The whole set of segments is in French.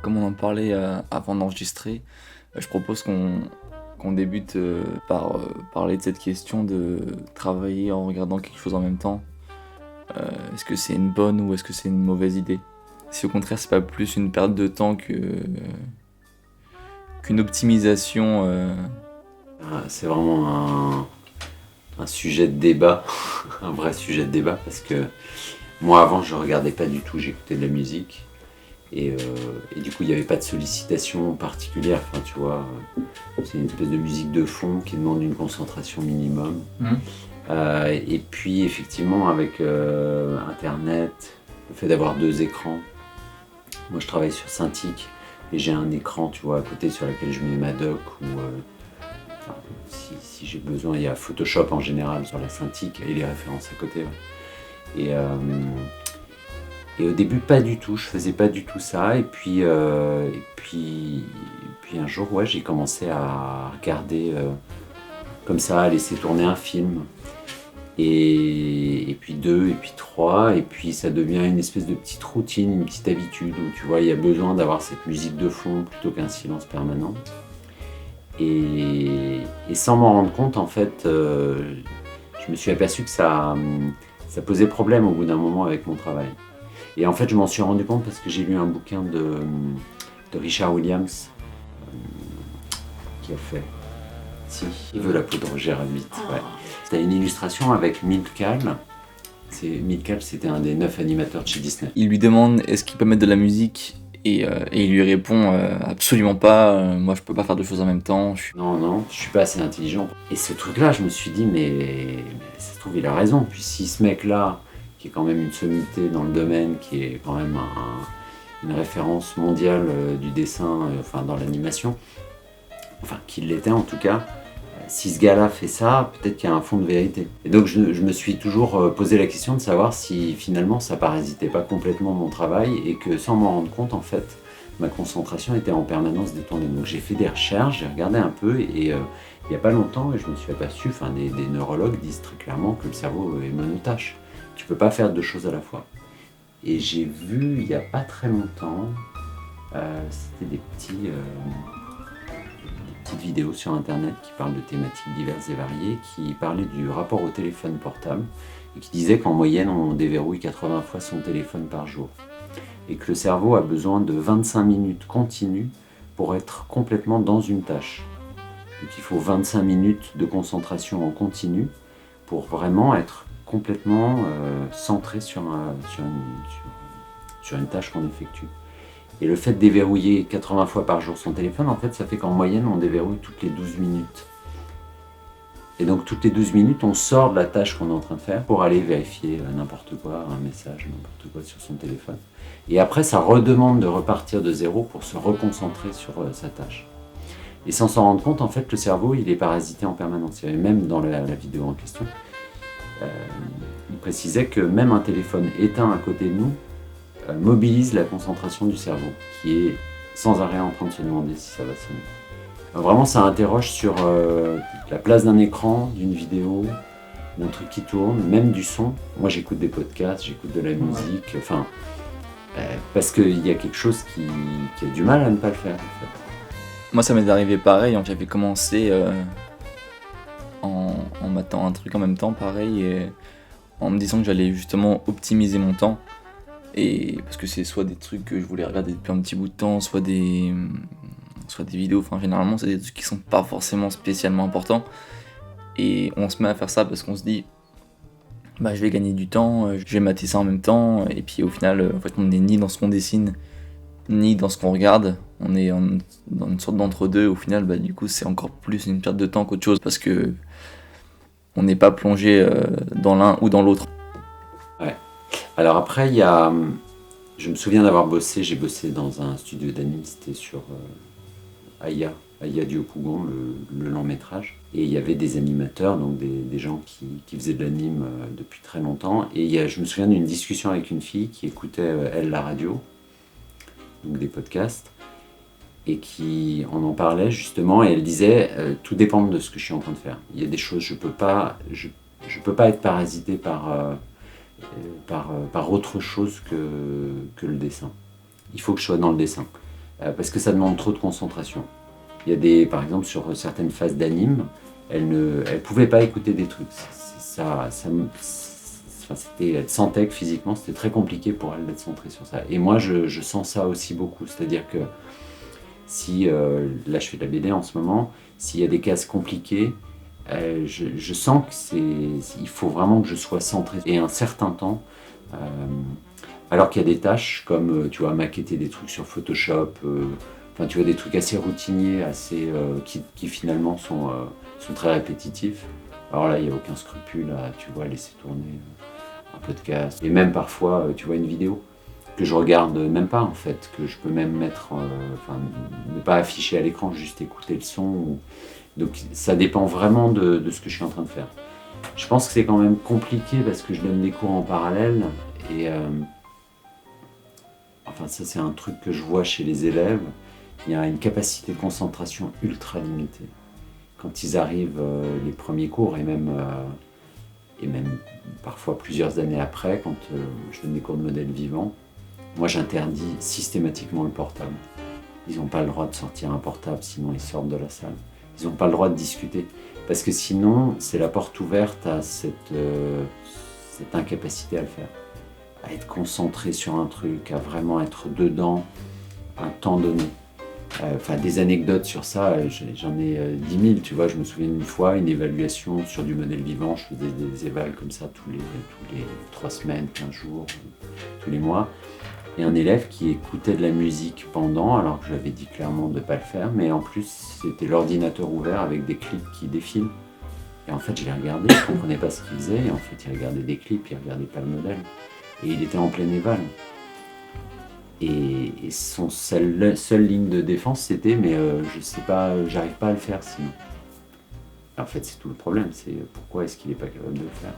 Comme on en parlait avant d'enregistrer, je propose qu'on débute par parler de cette question de travailler en regardant quelque chose en même temps. Est-ce que c'est une bonne ou est-ce que c'est une mauvaise idée? Si au contraire c'est pas plus une perte de temps qu'une optimisation. C'est vraiment un sujet de débat, un vrai sujet de débat, parce que moi avant je regardais pas du tout, j'écoutais de la musique et du coup il n'y avait pas de sollicitation particulière, enfin tu vois, c'est une espèce de musique de fond qui demande une concentration minimum. Et puis effectivement avec internet, le fait d'avoir 2 écrans, moi je travaille sur Cintiq et j'ai un écran tu vois à côté sur lequel je mets ma doc ou enfin, si j'ai besoin, il y a Photoshop en général sur la Cintiq et les références à côté. Ouais. Et au début, pas du tout, je faisais pas du tout ça. Et puis un jour, ouais, j'ai commencé à regarder comme ça, à laisser tourner un film. Et puis 2, et puis 3, et puis ça devient une espèce de petite routine, une petite habitude où tu vois, il y a besoin d'avoir cette musique de fond plutôt qu'un silence permanent. Et sans m'en rendre compte, en fait, je me suis aperçu que ça posait problème au bout d'un moment avec mon travail. Et en fait, je m'en suis rendu compte parce que j'ai lu un bouquin de Richard Williams qui a fait Si, il veut la poudre Gérald Vitt. Ouais. C'était une illustration avec Milt Kahl. Milt Kahl, c'était un des 9 animateurs de chez Disney. Il lui demande est-ce qu'il peut mettre de la musique et il lui répond absolument pas, moi je peux pas faire deux choses en même temps. Non, je suis pas assez intelligent. Et ce truc-là, je me suis dit, mais ça se trouve, il a raison. Puis si ce mec-là, qui est quand même une sommité dans le domaine, qui est quand même une référence mondiale du dessin, enfin dans l'animation, enfin qu'il l'était en tout cas, si ce gars-là fait ça, peut-être qu'il y a un fond de vérité. Et donc je me suis toujours posé la question de savoir si finalement ça parasitait pas complètement mon travail et que sans m'en rendre compte, en fait, ma concentration était en permanence détournée. Donc j'ai fait des recherches, j'ai regardé un peu et il n'y a pas longtemps, je me suis aperçu, enfin des neurologues disent très clairement que le cerveau est monotache. Tu peux pas faire deux choses à la fois. Et j'ai vu il n'y a pas très longtemps, c'était des petites vidéos sur internet qui parlent de thématiques diverses et variées, qui parlaient du rapport au téléphone portable et qui disaient qu'en moyenne on déverrouille 80 fois son téléphone par jour et que le cerveau a besoin de 25 minutes continues pour être complètement dans une tâche. Donc il faut 25 minutes de concentration en continu pour vraiment être complètement centré sur une tâche qu'on effectue. Et le fait de déverrouiller 80 fois par jour son téléphone, en fait, ça fait qu'en moyenne, on déverrouille toutes les 12 minutes. Et donc, toutes les 12 minutes, on sort de la tâche qu'on est en train de faire pour aller vérifier n'importe quoi, un message, n'importe quoi sur son téléphone. Et après, ça redemande de repartir de zéro pour se reconcentrer sur sa tâche. Et sans s'en rendre compte, en fait, le cerveau, il est parasité en permanence. Et même dans la vidéo en question, il précisait que même un téléphone éteint à côté de nous mobilise la concentration du cerveau, qui est sans arrêt en train de se demander si ça va sonner. Vraiment, ça interroge sur la place d'un écran, d'une vidéo, d'un truc qui tourne, même du son. Moi, j'écoute des podcasts, j'écoute de la musique, enfin, parce qu'il y a quelque chose qui a du mal à ne pas le faire, en fait. Moi, ça m'est arrivé pareil, j'avais commencé en m'attendant un truc en même temps, pareil, et en me disant que j'allais justement optimiser mon temps. Et parce que c'est soit des trucs que je voulais regarder depuis un petit bout de temps, soit des vidéos, enfin généralement c'est des trucs qui sont pas forcément spécialement importants. Et on se met à faire ça parce qu'on se dit bah je vais gagner du temps, je vais mater ça en même temps, et puis au final en fait on n'est ni dans ce qu'on dessine, ni dans ce qu'on regarde, on est dans une sorte d'entre-deux, au final bah du coup c'est encore plus une perte de temps qu'autre chose parce que on n'est pas plongé dans l'un ou dans l'autre. Ouais. Alors après, je me souviens d'avoir j'ai bossé dans un studio d'anime, c'était sur Aya du Okugon, le long métrage. Et il y avait des animateurs, donc des gens qui faisaient de l'anime depuis très longtemps. Et je me souviens d'une discussion avec une fille qui écoutait, elle, la radio, donc des podcasts, et qui en parlait justement, et elle disait tout dépend de ce que je suis en train de faire. Il y a des choses, je peux pas être parasité par autre chose que le dessin. Il faut que je sois dans le dessin. parce que ça demande trop de concentration. Par exemple, sur certaines phases d'anime, elle pouvait pas écouter des trucs. Elle sentait que physiquement, c'était très compliqué pour elle d'être centrée sur ça. Et moi, je sens ça aussi beaucoup. C'est-à-dire que si, là je fais de la BD en ce moment, s'il y a des cases compliquées, je sens qu'il faut vraiment que je sois centré. Et un certain temps, alors qu'il y a des tâches comme, tu vois, maqueter des trucs sur Photoshop, enfin, tu vois, des trucs assez routiniers, qui finalement sont très répétitifs. Alors là, il n'y a aucun scrupule à, tu vois, laisser tourner un podcast. Et même parfois, tu vois, une vidéo que je regarde même pas en fait, que je peux même mettre, ne pas afficher à l'écran, juste écouter le son. Donc ça dépend vraiment de ce que je suis en train de faire. Je pense que c'est quand même compliqué parce que je donne des cours en parallèle et enfin ça c'est un truc que je vois chez les élèves. Il y a une capacité de concentration ultra limitée. Quand ils arrivent les premiers cours et même parfois plusieurs années après, quand je donne des cours de modèle vivant, moi j'interdis systématiquement le portable. Ils n'ont pas le droit de sortir un portable, sinon ils sortent de la salle. Ils n'ont pas le droit de discuter. Parce que sinon, c'est la porte ouverte à cette incapacité à le faire. À être concentré sur un truc, à vraiment être dedans un temps donné. Des anecdotes sur ça, j'en ai 10 000, tu vois. Je me souviens d'une fois, une évaluation sur du modèle vivant. Je faisais des évals comme ça tous les 3 semaines, 15 jours, tous les mois. Et un élève qui écoutait de la musique pendant, alors que je lui avais dit clairement de ne pas le faire, mais en plus c'était l'ordinateur ouvert avec des clips qui défilent. Et en fait je l'ai regardé, je ne comprenais pas ce qu'il faisait, et en fait il regardait des clips, il ne regardait pas le modèle. Et il était en plein éval. Et son seule ligne de défense c'était mais je sais pas, j'arrive pas à le faire sinon. Et en fait c'est tout le problème, c'est pourquoi est-ce qu'il n'est pas capable de le faire.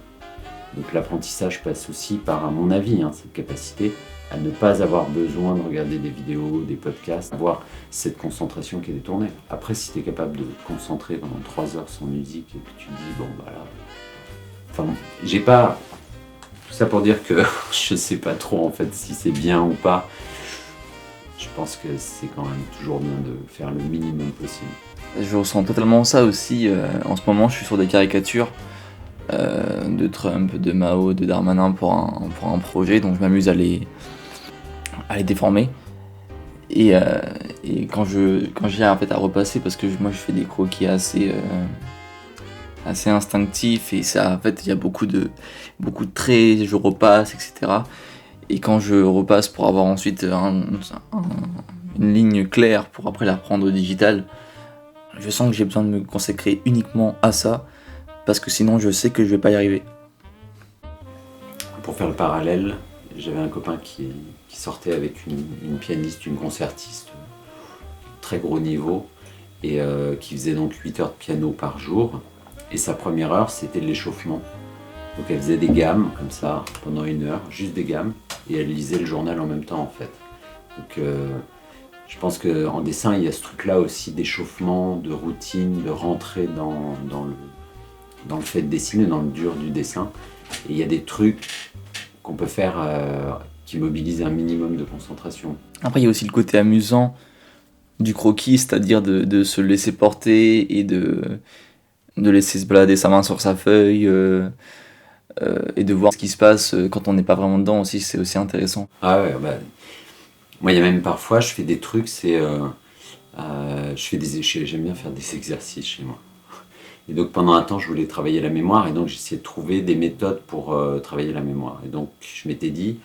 Donc l'apprentissage passe aussi par, à mon avis, cette capacité à ne pas avoir besoin de regarder des vidéos, des podcasts, avoir cette concentration qui est détournée. Après, si tu es capable de te concentrer pendant 3 heures sans musique et que tu te dis, bon, bah là... Enfin, j'ai pas... Tout ça pour dire que je sais pas trop, en fait, si c'est bien ou pas. Je pense que c'est quand même toujours bien de faire le minimum possible. Je ressens totalement ça aussi. En ce moment, je suis sur des caricatures de Trump, de Mao, de Darmanin pour un projet, donc je m'amuse à les déformer. Et quand j'ai en fait à repasser, parce que moi je fais des croquis assez instinctifs, et ça, en fait il y a beaucoup de traits, je repasse, etc. Et quand je repasse pour avoir ensuite une ligne claire pour après la reprendre au digital, je sens que j'ai besoin de me consacrer uniquement à ça, parce que sinon je sais que je vais pas y arriver. Pour faire le parallèle, j'avais un copain qui sortait avec une pianiste, une concertiste, très gros niveau, et qui faisait donc 8 heures de piano par jour. Et sa première heure, c'était de l'échauffement. Donc elle faisait des gammes, comme ça, pendant 1 heure, juste des gammes, et elle lisait le journal en même temps, en fait. Donc je pense qu'en dessin, il y a ce truc-là aussi d'échauffement, de routine, de rentrer dans le fait de dessiner, dans le dur du dessin. Et il y a des trucs qu'on peut faire qui mobilisent un minimum de concentration. Après, il y a aussi le côté amusant du croquis, c'est-à-dire de se laisser porter et de laisser se balader sa main sur sa feuille et de voir ce qui se passe quand on n'est pas vraiment dedans aussi, c'est aussi intéressant. Ah ouais, bah, moi il y a même parfois, je fais des trucs, j'aime bien faire des exercices chez moi. Et donc pendant un temps, je voulais travailler la mémoire et donc j'essayais de trouver des méthodes pour travailler la mémoire. Et donc je m'étais dit,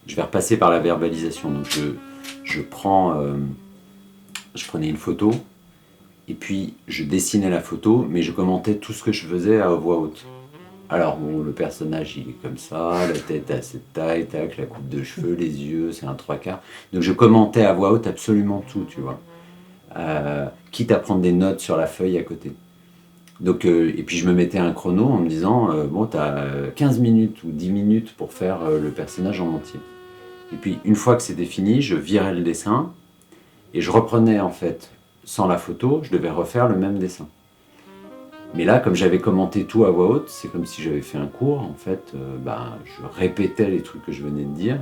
je vais repasser par la verbalisation. Donc je prenais une photo et puis je dessinais la photo, mais je commentais tout ce que je faisais à voix haute. Alors bon, le personnage il est comme ça, la tête a cette taille, tac, la coupe de cheveux, les yeux, c'est un 3/4. Donc je commentais à voix haute absolument tout, tu vois. Quitte à prendre des notes sur la feuille à côté. Donc, et puis je me mettais un chrono en me disant, bon, t'as 15 minutes ou 10 minutes pour faire le personnage en entier. Et puis une fois que c'était fini, je virais le dessin et je reprenais en fait, sans la photo, je devais refaire le même dessin. Mais là, comme j'avais commenté tout à voix haute, c'est comme si j'avais fait un cours, en fait, je répétais les trucs que je venais de dire,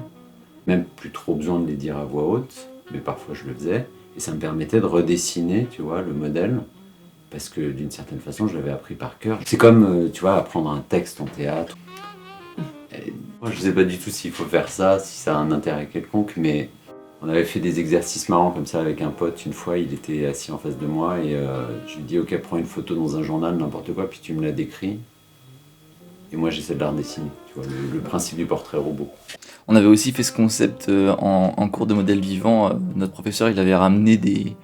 même plus trop besoin de les dire à voix haute, mais parfois je le faisais. Et ça me permettait de redessiner, tu vois, le modèle, parce que d'une certaine façon, je l'avais appris par cœur. C'est comme, tu vois, apprendre un texte en théâtre. Et moi, je ne sais pas du tout s'il faut faire ça, si ça a un intérêt quelconque, mais on avait fait des exercices marrants comme ça avec un pote. Une fois, il était assis en face de moi et je lui dis « Ok, prends une photo dans un journal, n'importe quoi, puis tu me la décris. » Et moi, j'essaie de la redessiner, tu vois, le principe du portrait robot. On avait aussi fait ce concept en cours de modèle vivant. Notre professeur, il avait ramené des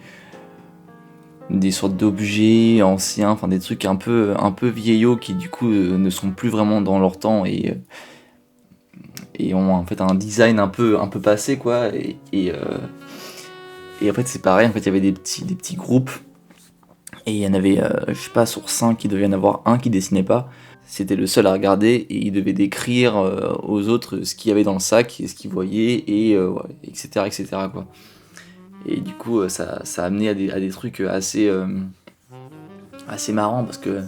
sortes d'objets anciens, enfin des trucs un peu vieillots qui du coup ne sont plus vraiment dans leur temps et ont en fait un design un peu passé quoi. Et en fait c'est pareil, en fait il y avait des petits groupes et il y en avait, je sais pas, sur 5 il devait y en avoir un qui dessinait pas. C'était le seul à regarder et il devait décrire aux autres ce qu'il y avait dans le sac et ce qu'il voyait et ouais, etc quoi. Et du coup ça a amené à des trucs assez marrants parce que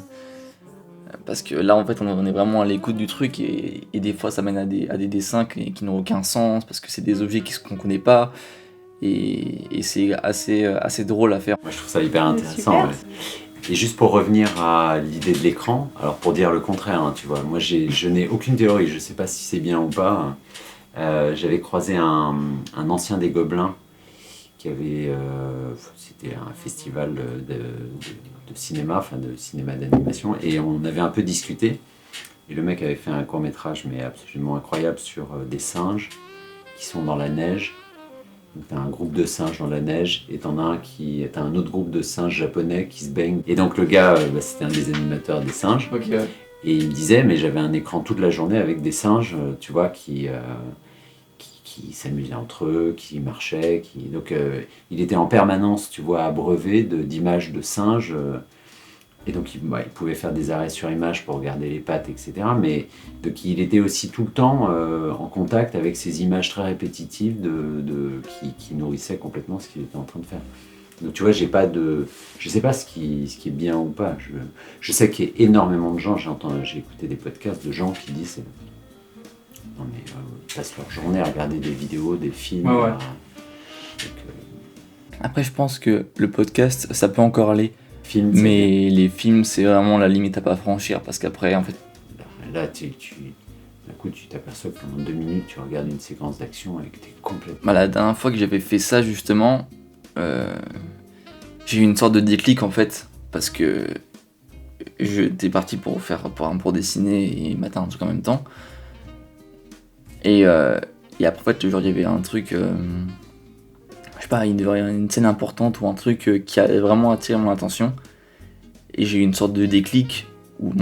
là en fait on est vraiment à l'écoute du truc et des fois ça mène à des dessins qui n'ont aucun sens parce que c'est des objets qu'on connaît pas et c'est assez drôle à faire. Moi, je trouve ça hyper intéressant. Ouais. Et juste pour revenir à l'idée de l'écran, alors pour dire le contraire, hein, tu vois, moi je n'ai aucune théorie, je sais pas si c'est bien ou pas. J'avais croisé un ancien des Gobelins qui avait, c'était un festival de cinéma, enfin de cinéma d'animation, et on avait un peu discuté. Et le mec avait fait un court métrage, mais absolument incroyable, sur des singes qui sont dans la neige. Donc t'as un groupe de singes dans la neige, et t'as un autre groupe de singes japonais qui se baignent. Et donc le gars, c'était un des animateurs des singes. Ok, ouais. Et il me disait, mais j'avais un écran toute la journée avec des singes, tu vois, qui s'amusaient entre eux, qui marchaient. Donc il était en permanence, tu vois, abreuvé d'images de singes. Et donc il pouvait faire des arrêts sur image pour regarder les pattes, etc. Mais donc, il était aussi tout le temps en contact avec ces images très répétitives qui nourrissaient complètement ce qu'il était en train de faire. Donc tu vois, je sais pas ce qui est bien ou pas. Je sais qu'il y a énormément de gens, j'ai écouté des podcasts de gens qui disent non mais ils passent leur journée à regarder des vidéos, des films. Ouais. Après je pense que le podcast ça peut encore aller. Mais les films, c'est vraiment la limite à pas franchir parce qu'après, en fait. Là, d'un coup, tu t'aperçois que pendant 2 minutes, tu regardes une séquence d'action et que t'es complètement. Bah, la dernière fois que j'avais fait ça, justement, j'ai eu une sorte de déclic en fait parce que j'étais parti pour dessiner et mater un truc en même temps. Et après, en fait, genre, il y avait un truc. Je sais pas, il devait y avoir une scène importante ou un truc qui a vraiment attiré mon attention. Et j'ai eu une sorte de déclic où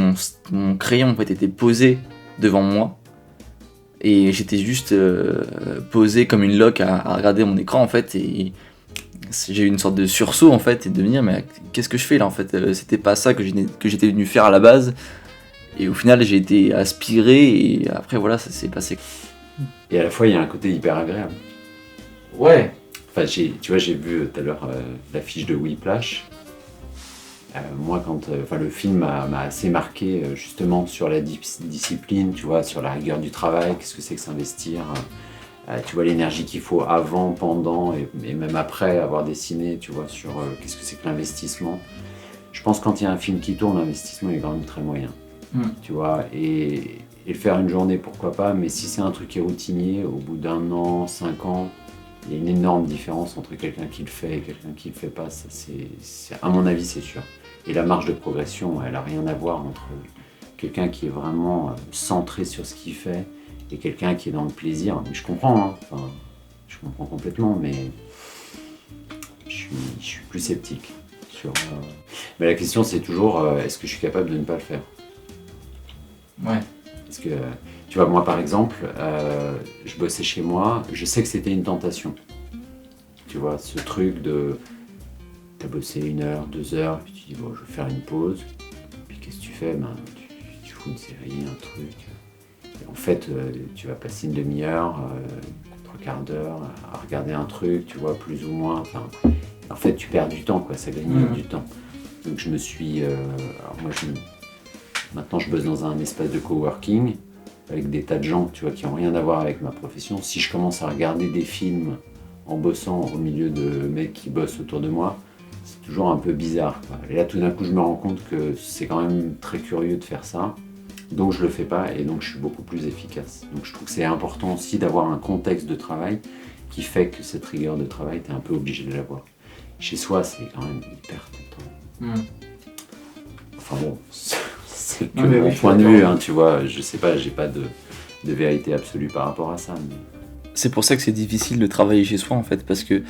mon crayon en fait était posé devant moi. Et j'étais juste posé comme une loque à regarder mon écran en fait. Et j'ai eu une sorte de sursaut en fait et de me dire mais qu'est-ce que je fais là en fait, c'était pas ça que j'étais venu faire à la base. Et au final j'ai été aspiré et après voilà ça s'est passé. Et à la fois il y a un côté hyper agréable. Ouais. Enfin, tu vois, j'ai vu tout à l'heure l'affiche de Whiplash. Moi, le film m'a assez marqué justement sur la discipline, tu vois, sur la rigueur du travail, qu'est-ce que c'est que s'investir, tu vois, l'énergie qu'il faut avant, pendant et même après avoir dessiné, tu vois, sur qu'est-ce que c'est que l'investissement. Je pense que quand il y a un film qui tourne, l'investissement est quand même très moyen, tu vois, et le faire une journée, pourquoi pas, mais si c'est un truc qui est routinier, au bout d'1 an, 5 ans, il y a une énorme différence entre quelqu'un qui le fait et quelqu'un qui le fait pas, ça, à mon avis c'est sûr. Et la marge de progression, elle n'a rien à voir entre quelqu'un qui est vraiment centré sur ce qu'il fait et quelqu'un qui est dans le plaisir. Mais je comprends, hein. Enfin, je comprends complètement, mais je suis plus sceptique. Mais la question c'est toujours, est-ce que je suis capable de ne pas le faire ? Ouais. Parce que, tu vois, moi par exemple, je bossais chez moi, je sais que c'était une tentation. Tu vois, ce truc de... T'as bossé 1 heure, 2 heures, puis tu dis bon, je vais faire une pause. Puis qu'est-ce que tu fais ? Tu fous une série, un truc. Et en fait, tu vas passer une demi-heure, 3/4 d'heure à regarder un truc, tu vois, plus ou moins. Enfin, en fait, tu perds du temps, quoi. Ça gagne du temps. Donc je me suis... Maintenant, je bosse dans un espace de coworking avec des tas de gens, tu vois, qui n'ont rien à voir avec ma profession. Si je commence à regarder des films en bossant au milieu de mecs qui bossent autour de moi, c'est toujours un peu bizarre, quoi. Et là, tout d'un coup, je me rends compte que c'est quand même très curieux de faire ça. Donc, je le fais pas et donc je suis beaucoup plus efficace. Donc, je trouve que c'est important aussi d'avoir un contexte de travail qui fait que cette rigueur de travail, tu es un peu obligé de l'avoir. Chez soi, c'est quand même hyper tentant. Enfin bon, c'est que mon point de vue, hein, tu vois. Je sais pas, j'ai pas de vérité absolue par rapport à ça. Mais... C'est pour ça que c'est difficile de travailler chez soi en fait, parce que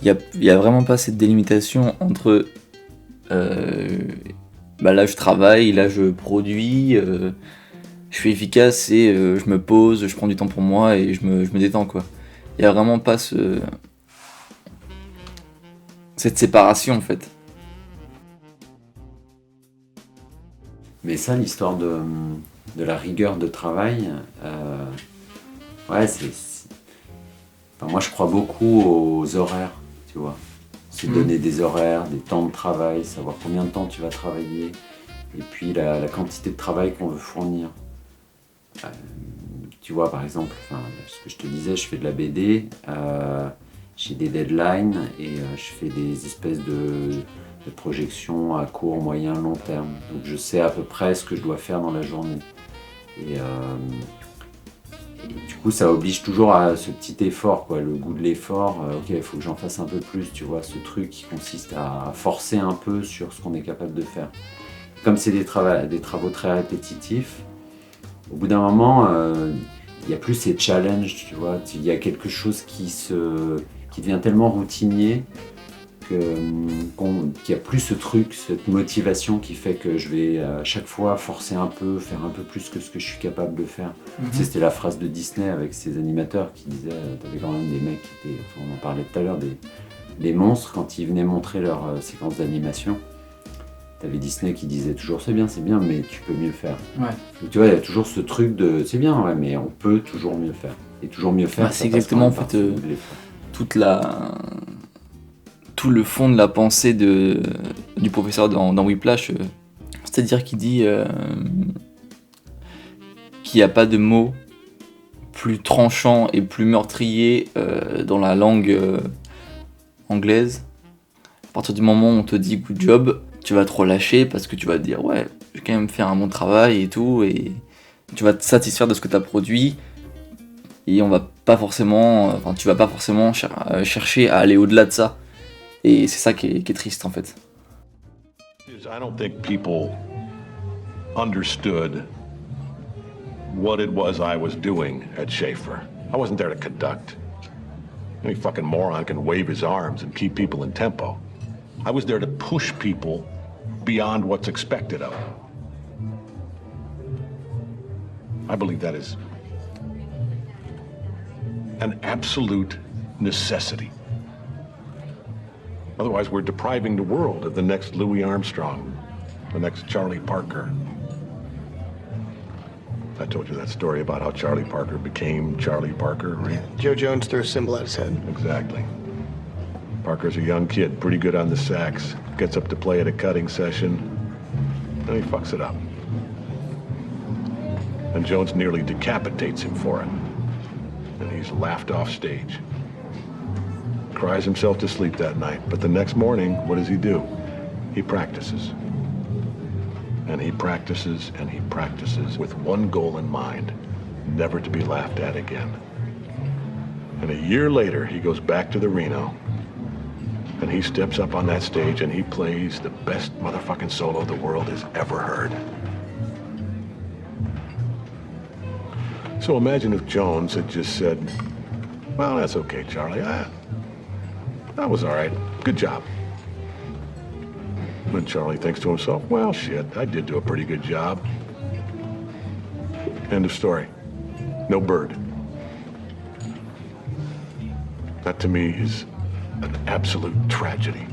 y a vraiment pas cette délimitation entre là je travaille, là je produis, je suis efficace et je me pose, je prends du temps pour moi et je me détends quoi. Il y a vraiment pas cette séparation en fait. Mais ça, l'histoire de la rigueur de travail, ouais, Enfin, moi, je crois beaucoup aux horaires, tu vois. Se donner des horaires, des temps de travail, savoir combien de temps tu vas travailler, et puis la quantité de travail qu'on veut fournir. Tu vois, par exemple, ce que je te disais, je fais de la BD, j'ai des deadlines et je fais des espèces de projections à court, moyen, long terme. Donc je sais à peu près ce que je dois faire dans la journée. Et du coup, ça oblige toujours à ce petit effort, quoi, le goût de l'effort. Ok, il faut que j'en fasse un peu plus, tu vois, ce truc qui consiste à forcer un peu sur ce qu'on est capable de faire. Comme c'est des travaux très répétitifs, au bout d'un moment, il n'y a plus ces challenges, tu vois. Il y a quelque chose qui devient tellement routinier qu'il n'y a plus ce truc, cette motivation qui fait que je vais à chaque fois forcer un peu, faire un peu plus que ce que je suis capable de faire. Tu sais, c'était la phrase de Disney avec ses animateurs qui disaient, t'avais quand même des mecs qui étaient, on en parlait tout à l'heure, des monstres quand ils venaient montrer leur séquence d'animation. T'avais Disney qui disait toujours c'est bien, mais tu peux mieux faire. Ouais. Donc, tu vois, il y a toujours ce truc de c'est bien, ouais, mais on peut toujours mieux faire. Et toujours mieux faire, c'est exactement en fait tout le fond de la pensée du professeur dans Whiplash. C'est-à-dire qu'il dit qu'il n'y a pas de mot plus tranchant et plus meurtrier dans la langue anglaise. À partir du moment où on te dit good job, tu vas te relâcher parce que tu vas te dire ouais, je vais quand même faire un bon travail et tout, et tu vas te satisfaire de ce que tu as produit, et tu vas pas forcément chercher à aller au-delà de ça. Et c'est ça qui est triste en fait. I don't think people understood what it was I was doing at Schaefer. I wasn't there to conduct. Any fucking moron can wave his arms and keep people in tempo. I was there to push people beyond what's expected of them. I believe that is an absolute necessity. Otherwise, we're depriving the world of the next Louis Armstrong, the next Charlie Parker. I told you that story about how Charlie Parker became Charlie Parker, right? Joe Jones threw a symbol at his head. Exactly. Parker's a young kid, pretty good on the sax, gets up to play at a cutting session, and he fucks it up. And Jones nearly decapitates him for it. And he's laughed off stage. Cries himself to sleep that night, but the next morning, what does he do? He practices. And he practices and he practices with one goal in mind, never to be laughed at again. And a year later, he goes back to the Reno, and he steps up on that stage and he plays the best motherfucking solo the world has ever heard. So imagine if Jones had just said, well, that's okay, Charlie. That was all right. Good job. And Charlie thinks to himself, well, shit, I did do a pretty good job. End of story. No bird. That to me is an absolute tragedy.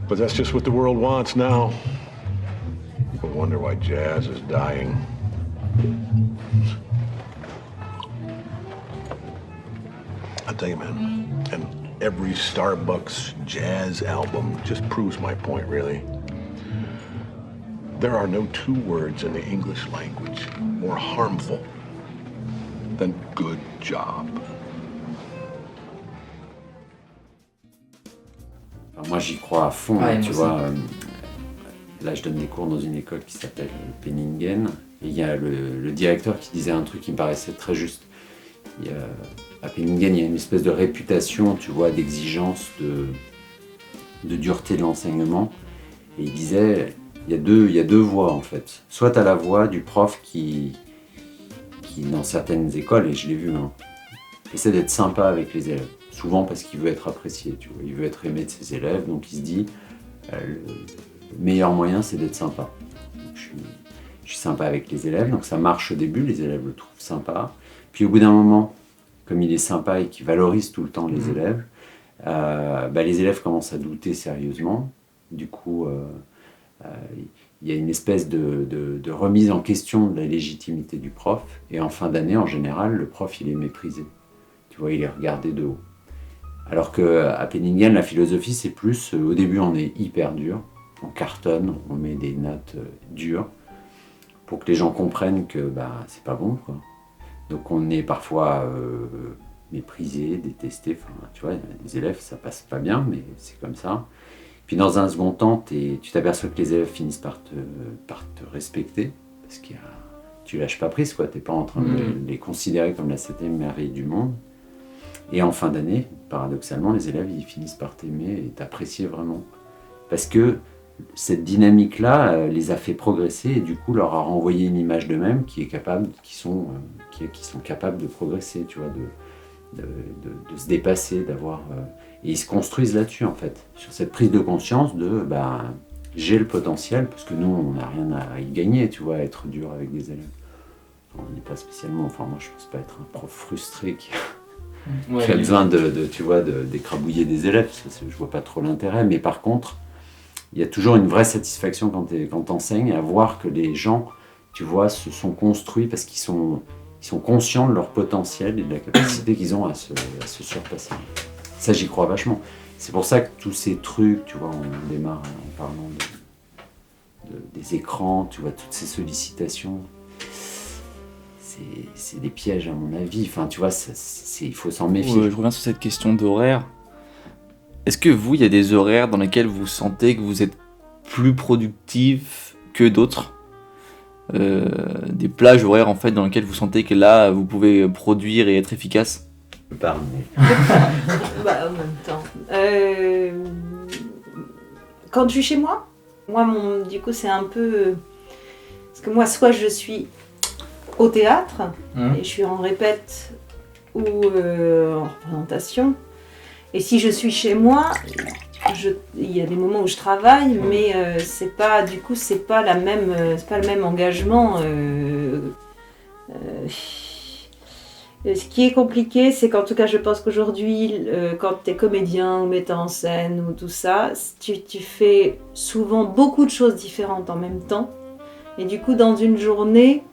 But that's just what the world wants now. People wonder why jazz is dying. I'll tell you, man, and every Starbucks jazz album just proves my point, really. There are no two words in the English language more harmful than good job. Alors moi j'y crois à fond, Ouais, tu moi vois. Là je donne des cours dans une école qui s'appelle Penningen, et il y a le directeur qui disait un truc qui me paraissait très juste. À Penningen, il y a une espèce de réputation, tu vois, d'exigence, de dureté de l'enseignement. Et il disait, il y a deux voies en fait. Soit tu as la voie du prof qui, dans certaines écoles, et je l'ai vu, essaie d'être sympa avec les élèves. Souvent parce qu'il veut être apprécié, tu vois, il veut être aimé de ses élèves, donc il se dit, le meilleur moyen c'est d'être sympa. Donc, je suis sympa avec les élèves, donc ça marche au début, les élèves le trouvent sympa. Puis au bout d'un moment, comme il est sympa et qu'il valorise tout le temps les élèves, les élèves commencent à douter sérieusement. Du coup, il y a une espèce de remise en question de la légitimité du prof. Et en fin d'année, en général, le prof, il est méprisé. Tu vois, il est regardé de haut. Alors qu'à Penningen, la philosophie, c'est plus, au début, on est hyper dur, on cartonne, on met des notes dures, pour que les gens comprennent que c'est pas bon, quoi. Donc on est parfois méprisé, détesté, tu vois, des élèves, ça passe pas bien, mais c'est comme ça. Puis dans un second temps, tu t'aperçois que les élèves finissent par te respecter, parce que tu lâches pas prise, quoi. T'es pas en train de les considérer comme la 7e merveille du monde. Et en fin d'année, paradoxalement, les élèves, ils finissent par t'aimer et t'apprécier vraiment. Parce que cette dynamique-là les a fait progresser et du coup leur a renvoyé une image d'eux-mêmes qui sont capables de progresser, tu vois, de se dépasser, d'avoir... et ils se construisent là-dessus, en fait, sur cette prise de conscience de j'ai le potentiel, parce que nous, on n'a rien à y gagner, tu vois, à être dur avec des élèves. On n'est pas spécialement... Enfin, moi, je ne pense pas être un prof frustré qui a besoin d'écrabouiller des élèves, parce que je vois pas trop l'intérêt, mais par contre, il y a toujours une vraie satisfaction quand t'enseignes, à voir que les gens, tu vois, se sont construits parce qu'ils sont conscients de leur potentiel et de la capacité qu'ils ont à se surpasser. Ça, j'y crois vachement. C'est pour ça que tous ces trucs, tu vois, on démarre en parlant des écrans, tu vois, toutes ces sollicitations, c'est des pièges à mon avis. Enfin, tu vois, il faut s'en méfier. Je reviens sur cette question d'horaire. Est-ce que vous, il y a des horaires dans lesquels vous sentez que vous êtes plus productif que d'autres ? Des plages horaires en fait dans lesquelles vous sentez que là vous pouvez produire et être efficace ? En même temps. Quand je suis chez moi, du coup c'est un peu... Parce que moi, soit je suis au théâtre, et je suis en répète ou en représentation. Et si je suis chez moi, il y a des moments où je travaille, mais c'est pas le même engagement. Ce qui est compliqué, c'est qu'en tout cas, je pense qu'aujourd'hui, quand tu es comédien ou metteur en scène ou tout ça, tu fais souvent beaucoup de choses différentes en même temps. Et du coup, dans une journée,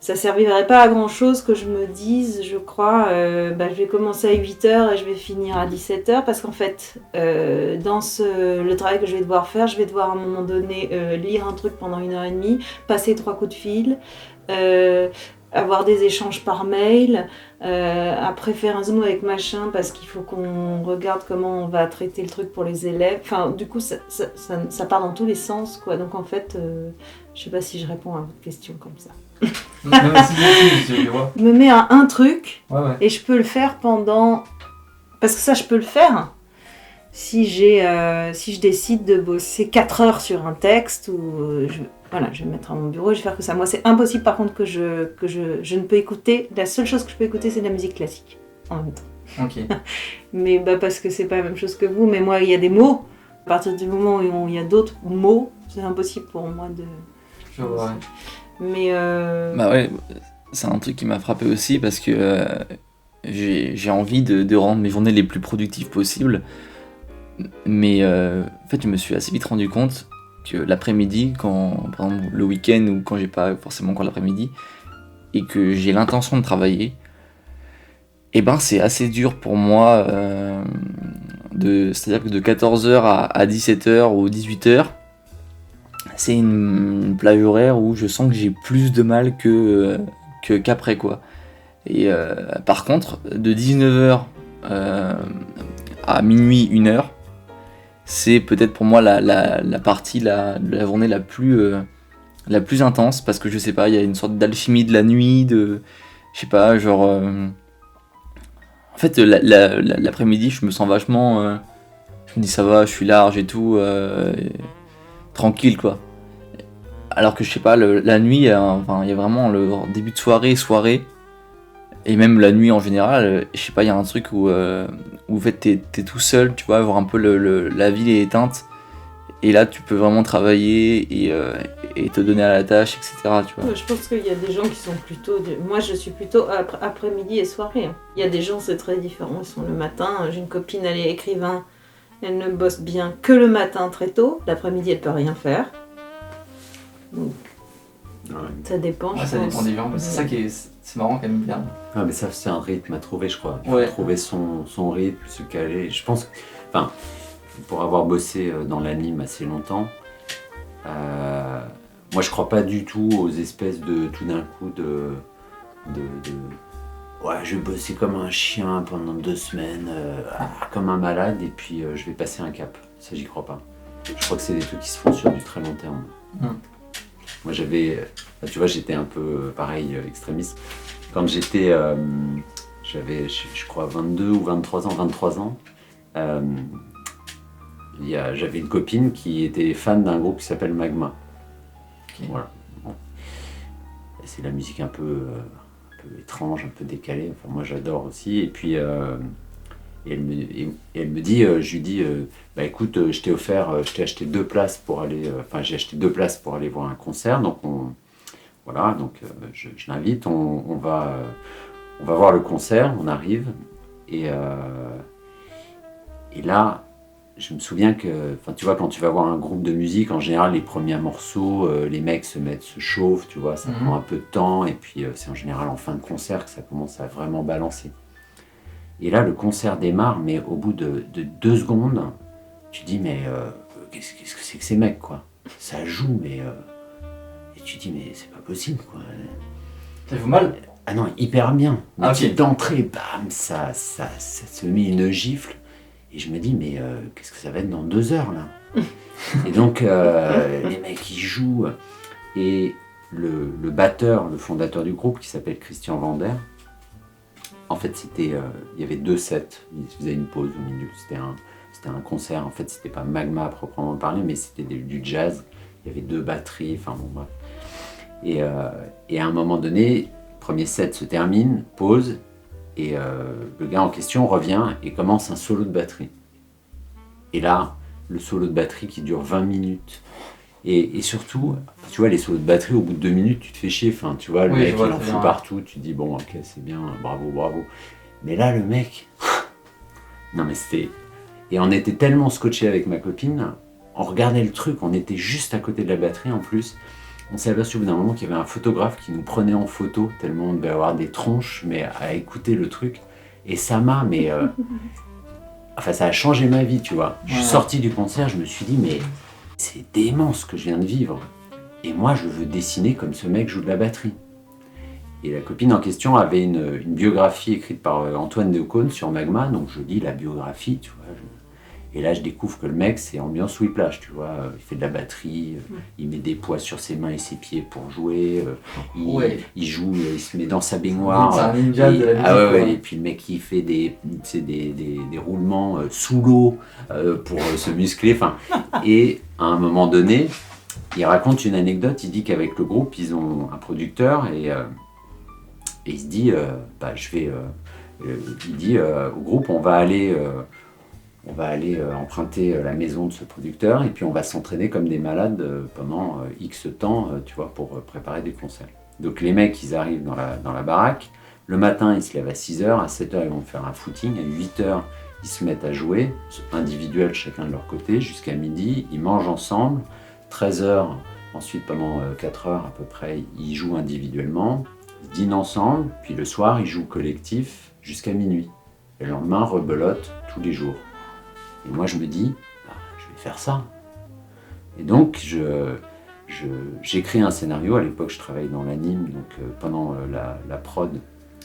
ça servirait pas à grand chose que je me dise, je crois, je vais commencer à 8h et je vais finir à 17h, parce qu'en fait, dans le travail que je vais devoir faire, je vais devoir à un moment donné lire un truc pendant 1h30, passer 3 coups de fil, avoir des échanges par mail, après faire un zoom avec machin parce qu'il faut qu'on regarde comment on va traiter le truc pour les élèves. Enfin, du coup, ça part dans tous les sens, quoi. Donc en fait, je sais pas si je réponds à votre question comme ça. Je me mets à un truc et je peux le faire pendant... Parce que ça, je peux le faire si je décide de bosser 4 heures sur un texte ou... je vais me mettre à mon bureau et je vais faire que ça. Moi, c'est impossible par contre que je ne peux écouter. La seule chose que je peux écouter, c'est de la musique classique en même temps. Ok. Mais parce que c'est pas la même chose que vous. Mais moi, il y a des mots. À partir du moment où il y a d'autres mots, c'est impossible pour moi de... Je vois, ouais. Mais c'est un truc qui m'a frappé aussi parce que j'ai envie de rendre mes journées les plus productives possibles. Mais en fait, je me suis assez vite rendu compte que l'après-midi, par exemple le week-end ou quand j'ai pas forcément encore l'après-midi et que j'ai l'intention de travailler, c'est assez dur pour moi, c'est-à-dire que de 14h à 17h ou 18h, c'est une plage horaire où je sens que j'ai plus de mal qu'après, quoi. Et par contre, de 19h à minuit, 1h, c'est peut-être pour moi la partie de la journée la plus intense, parce que je sais pas, il y a une sorte d'alchimie de la nuit, je sais pas, genre... En fait, l'après-midi, je me sens vachement... je me dis ça va, je suis large et tout, tranquille quoi. Alors que je sais pas, la nuit, il y a vraiment le début de soirée, et même la nuit en général, je sais pas, il y a un truc où en fait t'es tout seul, tu vois, voir un peu la ville est éteinte, et là tu peux vraiment travailler et te donner à la tâche, etc. Tu vois. Je pense qu'il y a des gens qui sont plutôt... Moi, je suis plutôt après-midi et soirée. Il y a des gens, c'est très différent. Ils sont le matin. J'ai une copine, elle est écrivain. Elle ne bosse bien que le matin très tôt. L'après-midi, elle peut rien faire. Donc, ça dépend. Ouais, ça dépend des gens. C'est ça qui est... C'est marrant qu'elle aime bien. Ah, mais ça, c'est un rythme à trouver, je crois. Il Ouais. faut trouver son rythme, se caler. Je pense... Enfin, pour avoir bossé dans l'anime assez longtemps... moi, je crois pas du tout aux espèces de tout d'un coup ouais, je vais bosser comme un chien pendant 2 semaines, comme un malade, et puis je vais passer un cap. Ça, j'y crois pas. Je crois que c'est des trucs qui se font sur du très long terme. Moi, tu vois, j'étais un peu pareil, extrémiste. Quand j'étais, j'avais, je crois, 22 ou 23 ans. J'avais une copine qui était fan d'un groupe qui s'appelle Magma. Okay. Voilà. Bon. Et c'est la musique un peu étrange, un peu décalée. Enfin, moi, j'adore aussi. Et puis, elle me dit, je lui dis, bah écoute, je t'ai acheté 2 places pour aller, j'ai acheté 2 places pour aller voir un concert. Donc je l'invite, on va voir le concert, on arrive, et là. Je me souviens que, tu vois, quand tu vas voir un groupe de musique, en général, les premiers morceaux, les mecs se chauffent, tu vois, ça prend un peu de temps, et puis c'est en général en fin de concert que ça commence à vraiment balancer. Et là, le concert démarre, mais au bout de 2 secondes, tu dis, mais qu'est-ce que c'est que ces mecs, quoi? Ça joue, mais... Et tu dis, mais c'est pas possible, quoi. Ça fait mal? Ah non, hyper bien. Mais okay. D'entrée, bam, ça se met une gifle. Et je me dis, mais qu'est-ce que ça va être dans 2 heures, là? Et donc, les mecs, ils jouent. Et le batteur, le fondateur du groupe, qui s'appelle Christian Vander, en fait, il y avait 2 sets. Il faisait une pause au milieu. C'était un concert. En fait, c'était pas Magma à proprement parler, mais c'était du jazz. Il y avait 2 batteries, enfin bon, bref. Et à un moment donné, le premier set se termine, pause. Et le gars en question revient et commence un solo de batterie. Et là, le solo de batterie qui dure 20 minutes. Et surtout, tu vois, les solos de batterie, au bout de 2 minutes, tu te fais chier. Enfin, tu vois, le mec, il en fout partout. Tu te dis, bon, ok, c'est bien, bravo. Mais là, le mec... non, mais c'était... Et on était tellement scotchés avec ma copine, on regardait le truc, on était juste à côté de la batterie en plus. On s'est aperçu au bout d'un moment qu'il y avait un photographe qui nous prenait en photo, tellement on devait avoir des tronches, mais à écouter le truc. Et ça m'a, ça a changé ma vie, tu vois. Je suis sorti du concert, je me suis dit, mais c'est dément ce que je viens de vivre. Et moi, je veux dessiner comme ce mec joue de la batterie. Et la copine en question avait une biographie écrite par Antoine Decaune sur Magma, donc je lis la biographie, tu vois. Et là, je découvre que le mec, c'est ambiance Whiplash, tu vois. Il fait de la batterie, il met des poids sur ses mains et ses pieds pour jouer. Il joue, il se met dans sa baignoire. C'est un ninja de la musique. Et puis le mec, il fait des roulements sous l'eau pour se muscler. Et à un moment donné, il raconte une anecdote. Il dit qu'avec le groupe, ils ont un producteur et il se dit, il dit au groupe, on va aller emprunter la maison de ce producteur et puis on va s'entraîner comme des malades pendant X temps, tu vois, pour préparer des concerts. Donc les mecs, ils arrivent dans la baraque. Le matin, ils se lèvent à 6h. À 7h, ils vont faire un footing. À 8h, ils se mettent à jouer, individuels chacun de leur côté, jusqu'à midi. Ils mangent ensemble. 13h, ensuite pendant 4 heures à peu près, ils jouent individuellement. Ils dînent ensemble. Puis le soir, ils jouent collectif jusqu'à minuit. Et le lendemain, rebelote tous les jours. Et moi, je me dis, je vais faire ça. Et donc, j'écris un scénario. À l'époque, je travaillais dans l'anime, donc pendant la prod,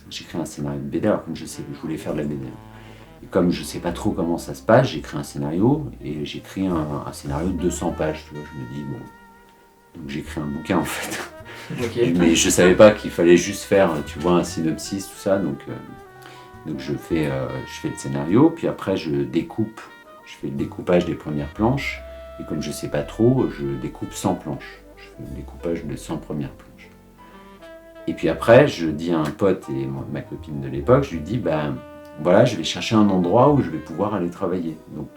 j'écris un scénario de BD, alors comme je voulais faire de la BD. Et comme je sais pas trop comment ça se passe, j'écris un scénario, et j'écris un scénario de 200 pages, tu vois, je me dis, bon, donc j'écris un bouquin en fait. Ok. Mais je savais pas qu'il fallait juste faire, tu vois, un synopsis, tout ça, donc je fais le scénario, puis après je fais le découpage des premières planches, et comme je sais pas trop, je découpe 100 planches. Je fais le découpage de 100 premières planches. Et puis après, je dis à un pote et ma copine de l'époque, je lui dis, ben voilà, je vais chercher un endroit où je vais pouvoir aller travailler. Donc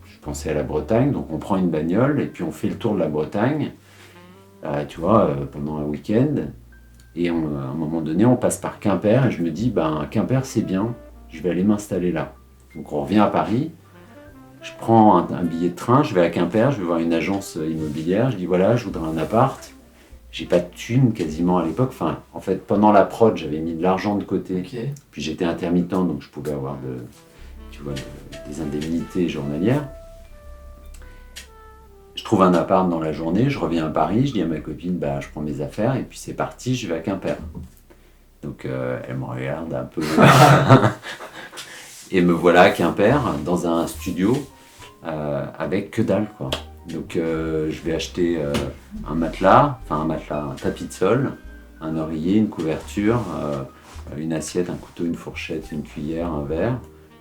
je pensais à la Bretagne, donc on prend une bagnole, et puis on fait le tour de la Bretagne, tu vois, pendant un week-end. Et à un moment donné, on passe par Quimper, et je me dis, ben Quimper c'est bien, je vais aller m'installer là. Donc on revient à Paris, je prends un billet de train, je vais à Quimper, je vais voir une agence immobilière, je dis voilà, je voudrais un appart. J'ai pas de thune quasiment à l'époque, enfin en fait pendant la prod j'avais mis de l'argent de côté, Ok. puis j'étais intermittent donc je pouvais avoir des indemnités journalières. Je trouve un appart dans la journée, je reviens à Paris, je dis à ma copine, bah, je prends mes affaires et puis c'est parti, je vais à Quimper. Donc elle me regarde un peu et me voilà à Quimper dans un studio avec que dalle quoi. Donc je vais acheter un tapis de sol, un oreiller, une couverture, une assiette, un couteau, une fourchette, une cuillère, un verre,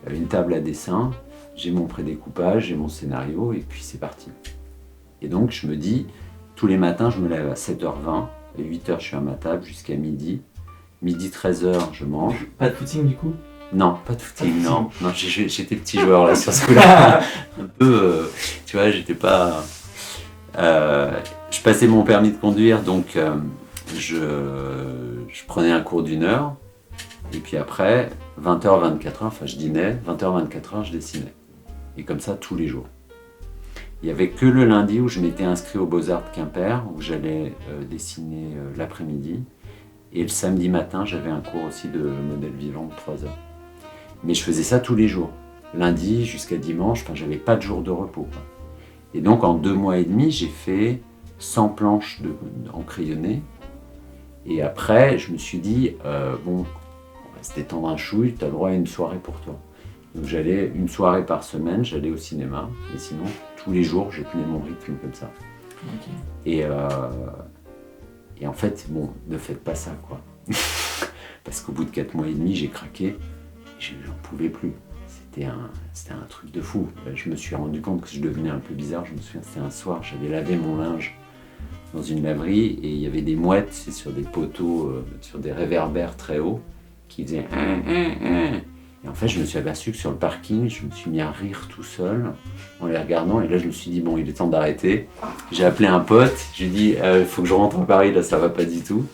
une table à dessin, j'ai mon prédécoupage, j'ai mon scénario et puis c'est parti. Et donc je me dis, tous les matins je me lève à 7h20, à 8h je suis à ma table jusqu'à midi. Midi 13h je mange. Pas de footing du coup? Non, pas de footing, non. Non, j'étais petit joueur là sur ce coup-là. Un peu, tu vois, j'étais pas... je passais mon permis de conduire, donc je prenais un cours d'1 heure. Et puis après, 20h, 24h, enfin je dînais, 20h, 24h, je dessinais. Et comme ça, tous les jours. Il n'y avait que le lundi où je m'étais inscrit aux Beaux-Arts de Quimper, où j'allais dessiner l'après-midi. Et le samedi matin, j'avais un cours aussi de modèle vivant de 3 heures. Mais je faisais ça tous les jours. Lundi jusqu'à dimanche, enfin, j'avais pas de jour de repos, quoi. Et donc en 2 mois et demi, j'ai fait 100 planches en crayonné. Et après, je me suis dit, bon, on va se détendre un chouille, tu as le droit à une soirée pour toi. Donc j'allais une soirée par semaine, j'allais au cinéma. Et sinon, tous les jours, je tenais mon rythme comme ça. Ok. Et en fait, bon, ne faites pas ça, quoi. Parce qu'au bout de 4 mois et demi, j'ai craqué. J'en pouvais plus. C'était un truc de fou. Je me suis rendu compte que je devenais un peu bizarre. Je me souviens, c'était un soir, j'avais lavé mon linge dans une laverie et il y avait des mouettes sur des poteaux, sur des réverbères très hauts qui faisaient Et en fait, je me suis aperçu que sur le parking, je me suis mis à rire tout seul en les regardant. Et là, je me suis dit, bon, il est temps d'arrêter. J'ai appelé un pote. J'ai dit, il faut que je rentre à Paris, là, ça va pas du tout.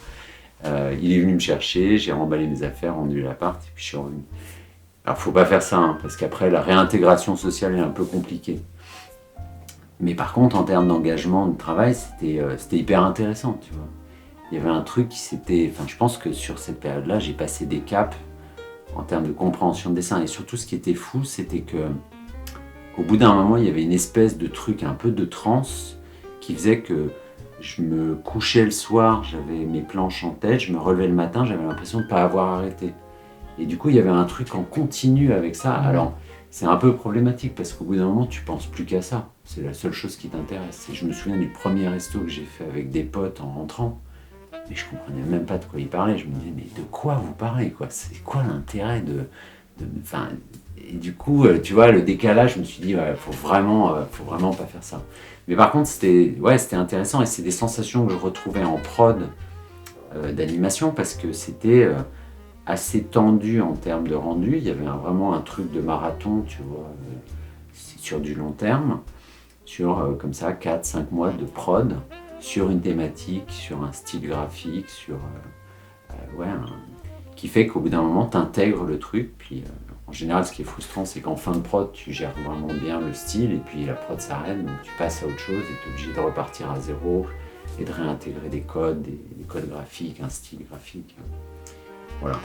Il est venu me chercher, j'ai remballé mes affaires, rendu l'appart et puis je suis revenu. Alors, faut pas faire ça, hein, parce qu'après, la réintégration sociale est un peu compliquée. Mais par contre, en termes d'engagement, de travail, c'était hyper intéressant, tu vois. Il y avait un truc qui s'était... Enfin, je pense que sur cette période-là, j'ai passé des caps en termes de compréhension de dessin. Et surtout, ce qui était fou, c'était que au bout d'un moment, il y avait une espèce de truc un peu de transe qui faisait que je me couchais le soir, j'avais mes planches en tête, je me relevais le matin, j'avais l'impression de ne pas avoir arrêté. Et du coup, il y avait un truc en continu avec ça. Alors, c'est un peu problématique parce qu'au bout d'un moment, tu penses plus qu'à ça. C'est la seule chose qui t'intéresse. Et je me souviens du premier resto que j'ai fait avec des potes en rentrant. Mais je comprenais même pas de quoi ils parlaient. Je me disais, mais de quoi vous parlez, quoi? C'est quoi l'intérêt enfin, et du coup, tu vois, le décalage, je me suis dit, ouais, faut vraiment pas faire ça. Mais par contre, c'était intéressant et c'est des sensations que je retrouvais en prod d'animation parce que c'était assez tendu en termes de rendu. Il y avait vraiment un truc de marathon, tu vois, sur du long terme, sur comme ça 4-5 mois de prod, sur une thématique, sur un style graphique, qui fait qu'au bout d'un moment, tu intègres le truc. Puis en général, ce qui est frustrant, c'est qu'en fin de prod, tu gères vraiment bien le style et puis la prod s'arrête, donc tu passes à autre chose et tu es obligé de repartir à zéro et de réintégrer des codes graphiques, un style graphique. Voilà.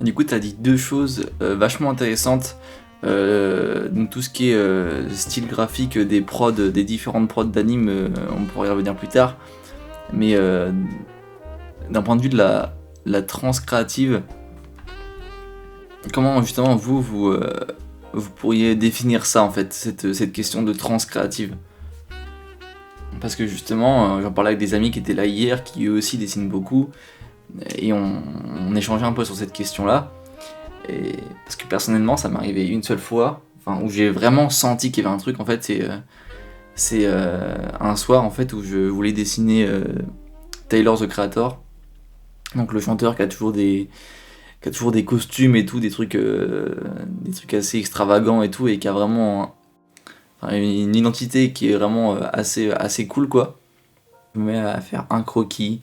Du coup, tu as dit 2 choses vachement intéressantes. Donc tout ce qui est style graphique des différentes prods d'anime, on pourrait y revenir plus tard. Mais d'un point de vue de la transe créative, Comment justement vous pourriez définir ça en fait, cette question de transe créative? Parce que justement, j'en parlais avec des amis qui étaient là hier, qui eux aussi dessinent beaucoup, et on échangeait un peu sur cette question-là. Et parce que personnellement, ça m'est arrivé une seule fois, enfin, où j'ai vraiment senti qu'il y avait un truc. En fait, c'est un soir en fait où je voulais dessiner Tyler the Creator, donc le chanteur qui a toujours des costumes et tout, des trucs assez extravagants et tout, et qui a vraiment une identité qui est vraiment assez cool quoi. Je me mets à faire un croquis,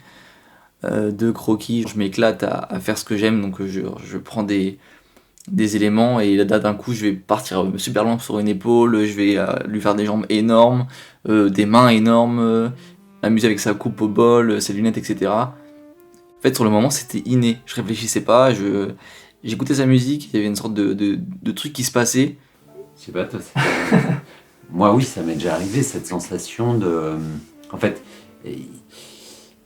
deux croquis, je m'éclate à faire ce que j'aime, donc je prends des éléments et là d'un coup je vais partir super loin sur une épaule, je vais lui faire des jambes énormes, des mains énormes, m'amuser avec sa coupe au bol, ses lunettes, etc. En fait sur le moment c'était inné, je réfléchissais pas, j'écoutais sa musique, il y avait une sorte de truc qui se passait. Je sais pas, toi, moi oui, ça m'est déjà arrivé, cette sensation de... En fait, il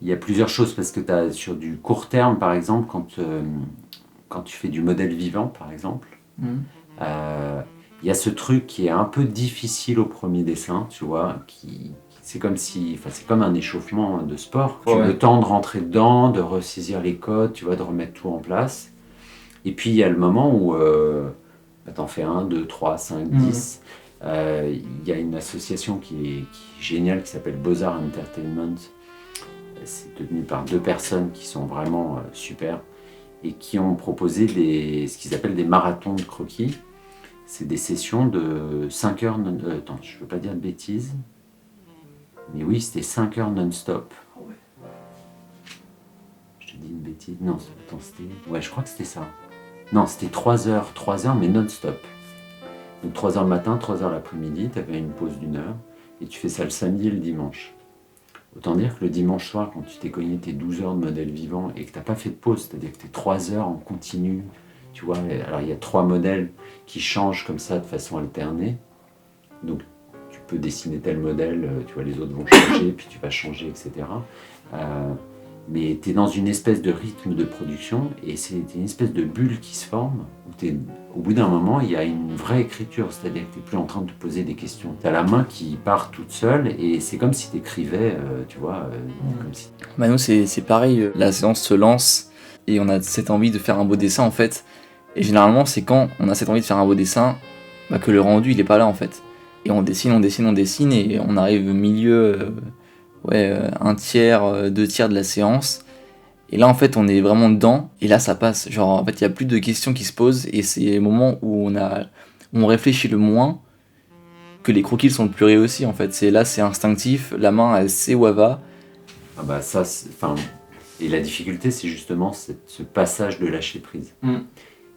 y a plusieurs choses, parce que tu as sur du court terme, par exemple, quand tu fais du modèle vivant, par exemple, il y a ce truc qui est un peu difficile au premier dessin, tu vois, c'est comme c'est comme un échauffement de sport. Tu as le temps de rentrer dedans, de ressaisir les codes, tu vois, de remettre tout en place. Et puis il y a le moment où t'en fais 1, 2, 3, 5, 10. Il y a une association qui est géniale qui s'appelle Beaux-Arts Entertainment. C'est tenu par 2 personnes qui sont vraiment super et qui ont proposé ce qu'ils appellent des marathons de croquis. C'est des sessions de 5 heures. Attends, je ne veux pas dire de bêtises. Mais oui, c'était 5 heures non-stop. Je te dis une bêtise. Non, attends, c'était... Ouais, je crois que c'était ça. Non, c'était 3 heures mais non-stop. Donc 3 heures le matin, 3 heures l'après-midi, tu avais une pause d'1 heure, et tu fais ça le samedi et le dimanche. Autant dire que le dimanche soir, quand tu t'es cogné tes 12 heures de modèle vivant et que tu n'as pas fait de pause, c'est-à-dire que tu es 3 heures en continu, tu vois, alors il y a 3 modèles qui changent comme ça de façon alternée, donc tu peux dessiner tel modèle, tu vois, les autres vont changer, puis tu vas changer, etc. Mais tu es dans une espèce de rythme de production et c'est une espèce de bulle qui se forme où au bout d'un moment, il y a une vraie écriture, c'est-à-dire que tu n'es plus en train de te poser des questions. Tu as la main qui part toute seule et c'est comme si tu écrivais, tu vois. Comme si... Bah nous, c'est pareil, la séance se lance et on a cette envie de faire un beau dessin en fait. Et généralement, c'est quand on a cette envie de faire un beau dessin que le rendu il est pas là en fait. Et on dessine et on arrive au milieu. Un tiers, 2 tiers de la séance. Et là, en fait, on est vraiment dedans. Et là, ça passe. Genre, en fait, il n'y a plus de questions qui se posent. Et c'est le moment où on réfléchit le moins que les croquis sont le plus réussis, en fait. C'est instinctif. La main, elle sait où elle va. Ah bah ça, et la difficulté, c'est justement ce passage de lâcher prise.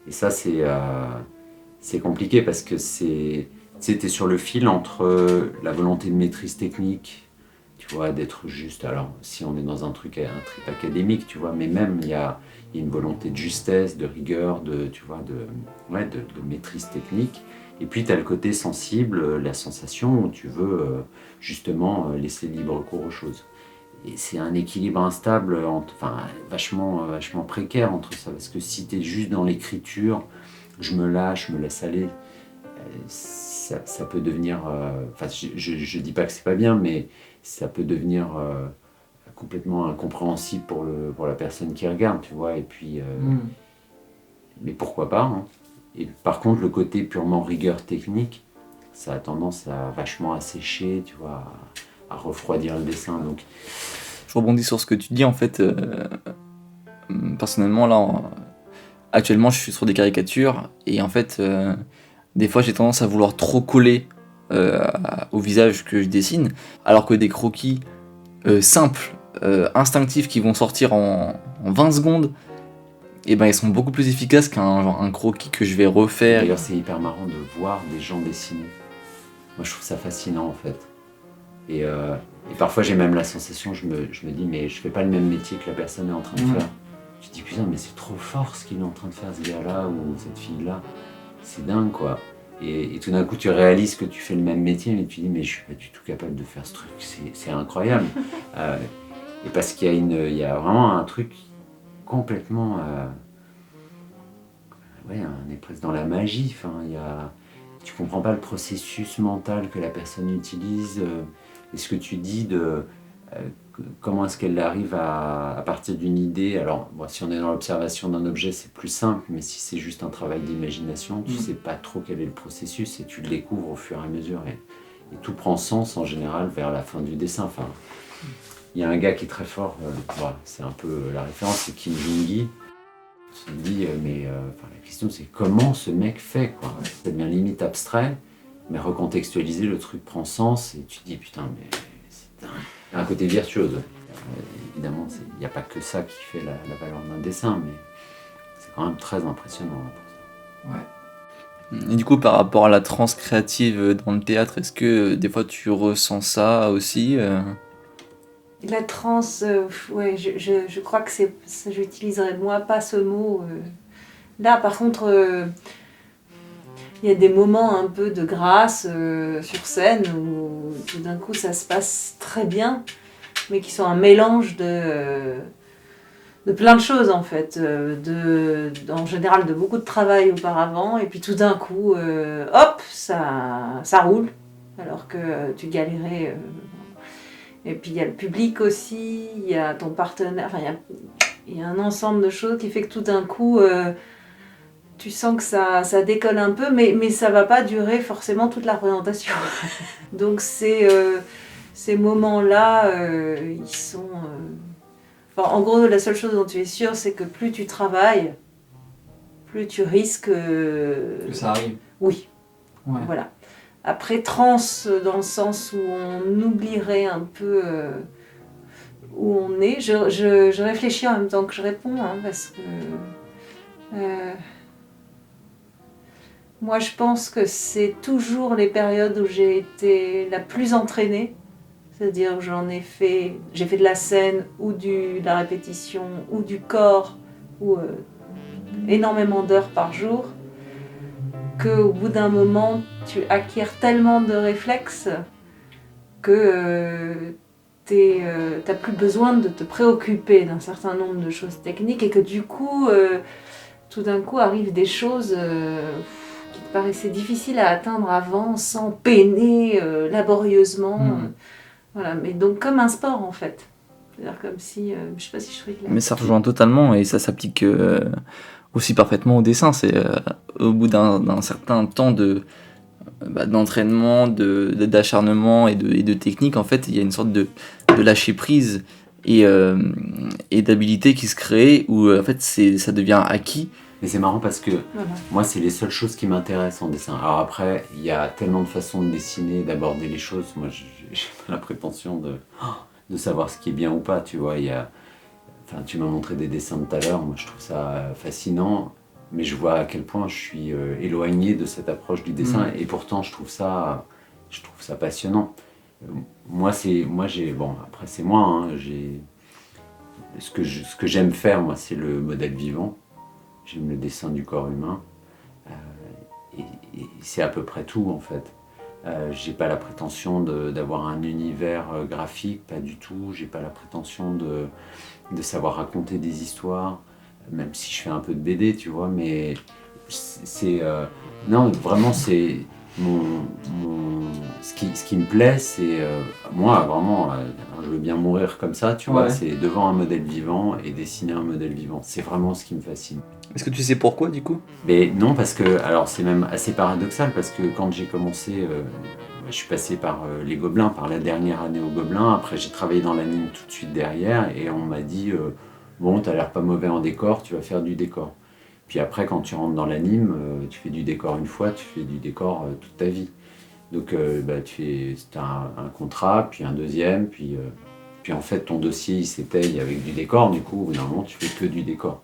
Et ça, c'est compliqué parce que t'es sur le fil entre la volonté de maîtrise technique, tu vois, d'être juste, alors si on est dans un trip académique, tu vois, mais même il y a une volonté de justesse, de rigueur, de maîtrise technique, et puis tu as le côté sensible, la sensation où tu veux justement laisser libre cours aux choses. Et c'est un équilibre instable, vachement précaire entre ça, parce que si tu es juste dans l'écriture, je me laisse aller, ça peut devenir, je dis pas que c'est pas bien, mais ça peut devenir complètement incompréhensible pour la personne qui regarde, tu vois, et puis mais pourquoi pas, hein. Et par contre, le côté purement rigueur technique, ça a tendance à vachement assécher, tu vois, à refroidir le dessin. Donc je rebondis sur ce que tu dis en fait. Personnellement là, actuellement je suis sur des caricatures et en fait des fois j'ai tendance à vouloir trop coller au visage que je dessine, alors que des croquis simples, instinctifs qui vont sortir en 20 secondes, et ben ils sont beaucoup plus efficaces qu'un croquis que je vais refaire. D'ailleurs c'est hyper marrant de voir des gens dessiner. Moi je trouve ça fascinant en fait. Et parfois j'ai même la sensation, je me dis mais je fais pas le même métier que la personne est en train de faire. Je dis putain mais c'est trop fort ce qu'il est en train de faire ce gars-là ou cette fille-là. C'est dingue quoi. Et tout d'un coup tu réalises que tu fais le même métier mais tu dis mais je suis pas du tout capable de faire ce truc, c'est incroyable. Et parce qu'il y a vraiment un truc complètement ouais, on est presque dans la magie. Enfin, tu comprends pas le processus mental que la personne utilise. Et ce que tu dis de comment est-ce qu'elle arrive à partir d'une idée. Alors, bon, si on est dans l'observation d'un objet, c'est plus simple, mais si c'est juste un travail d'imagination, tu sais pas trop quel est le processus et tu le découvres au fur et à mesure. Et tout prend sens en général vers la fin du dessin. Enfin, il y a un gars qui est très fort, voilà, c'est un peu la référence, c'est Kim Jong-gi. On se dit, la question c'est comment ce mec fait, quoi. Ça devient limite abstrait, mais recontextualiser, le truc prend sens et tu te dis, putain, mais c'est dingue. Il y a un côté virtuose. Évidemment, il n'y a pas que ça qui fait la valeur d'un dessin, mais c'est quand même très impressionnant. Et du coup, par rapport à la transe créative dans le théâtre, est-ce que des fois tu ressens ça aussi La transe, ouais, je crois que j'utiliserais moi pas ce mot. Là, par contre, il y a des moments un peu de grâce sur scène où tout d'un coup ça se passe très bien, mais qui sont un mélange de plein de choses en fait, en général de beaucoup de travail auparavant, et puis tout d'un coup, hop, ça roule, alors que tu galérais. Et puis il y a le public aussi, il y a ton partenaire, enfin il y a un ensemble de choses qui fait que tout d'un coup, tu sens que ça décolle un peu, mais ça va pas durer forcément toute la représentation. Donc ces moments-là, ils sont... en gros, la seule chose dont tu es sûr, c'est que plus tu travailles, plus tu risques... que ça arrive. Oui, Ouais. voilà. Après, transe, dans le sens où on oublierait un peu où on est. Je réfléchis en même temps que je réponds, hein, parce que... moi, je pense que c'est toujours les périodes où j'ai été la plus entraînée. C'est-à-dire que j'ai fait de la scène ou de la répétition ou du corps ou énormément d'heures par jour, qu'au bout d'un moment, tu acquiers tellement de réflexes que t'as plus besoin de te préoccuper d'un certain nombre de choses techniques et que du coup, tout d'un coup arrivent des choses qui te paraissaient difficiles à atteindre avant sans peiner laborieusement. Voilà, mais donc comme un sport en fait. C'est-à-dire comme si, je sais pas si je suis claire. Mais ça rejoint totalement et ça s'applique aussi parfaitement au dessin. C'est au bout d'un certain temps d'entraînement, d'acharnement et de technique, en fait, il y a une sorte de lâcher prise et d'habilité qui se crée où en fait ça devient acquis. Mais c'est marrant parce que Voilà. moi, c'est les seules choses qui m'intéressent en dessin. Alors après, il y a tellement de façons de dessiner, d'aborder les choses. Moi, j'ai pas la prétention de savoir ce qui est bien ou pas, tu vois. Enfin, tu m'as montré des dessins tout à l'heure, moi je trouve ça fascinant, mais je vois à quel point je suis éloigné de cette approche du dessin, et pourtant je trouve ça passionnant. Bon, après c'est moi, hein, ce que j'aime faire, moi, c'est le modèle vivant. J'aime le dessin du corps humain, et c'est à peu près tout en fait. J'ai pas la prétention d'avoir un univers graphique, pas du tout. J'ai pas la prétention de savoir raconter des histoires, même si je fais un peu de BD, tu vois, mais non, vraiment, c'est ce qui me plaît, c'est moi, vraiment, je veux bien mourir comme ça, tu vois, c'est devant un modèle vivant et dessiner un modèle vivant. C'est vraiment ce qui me fascine. Est-ce que tu sais pourquoi du coup ? Mais non, parce que, alors c'est même assez paradoxal, parce que quand j'ai commencé, je suis passé par les Gobelins, par la dernière année aux Gobelins, après j'ai travaillé dans l'anime tout de suite derrière, et on m'a dit, bon, t'as l'air pas mauvais en décor, tu vas faire du décor. Puis après, quand tu rentres dans l'anime, tu fais du décor une fois, tu fais du décor toute ta vie. Donc c'est un contrat, puis un deuxième, puis en fait ton dossier il s'étaye avec du décor, du coup normalement tu fais que du décor.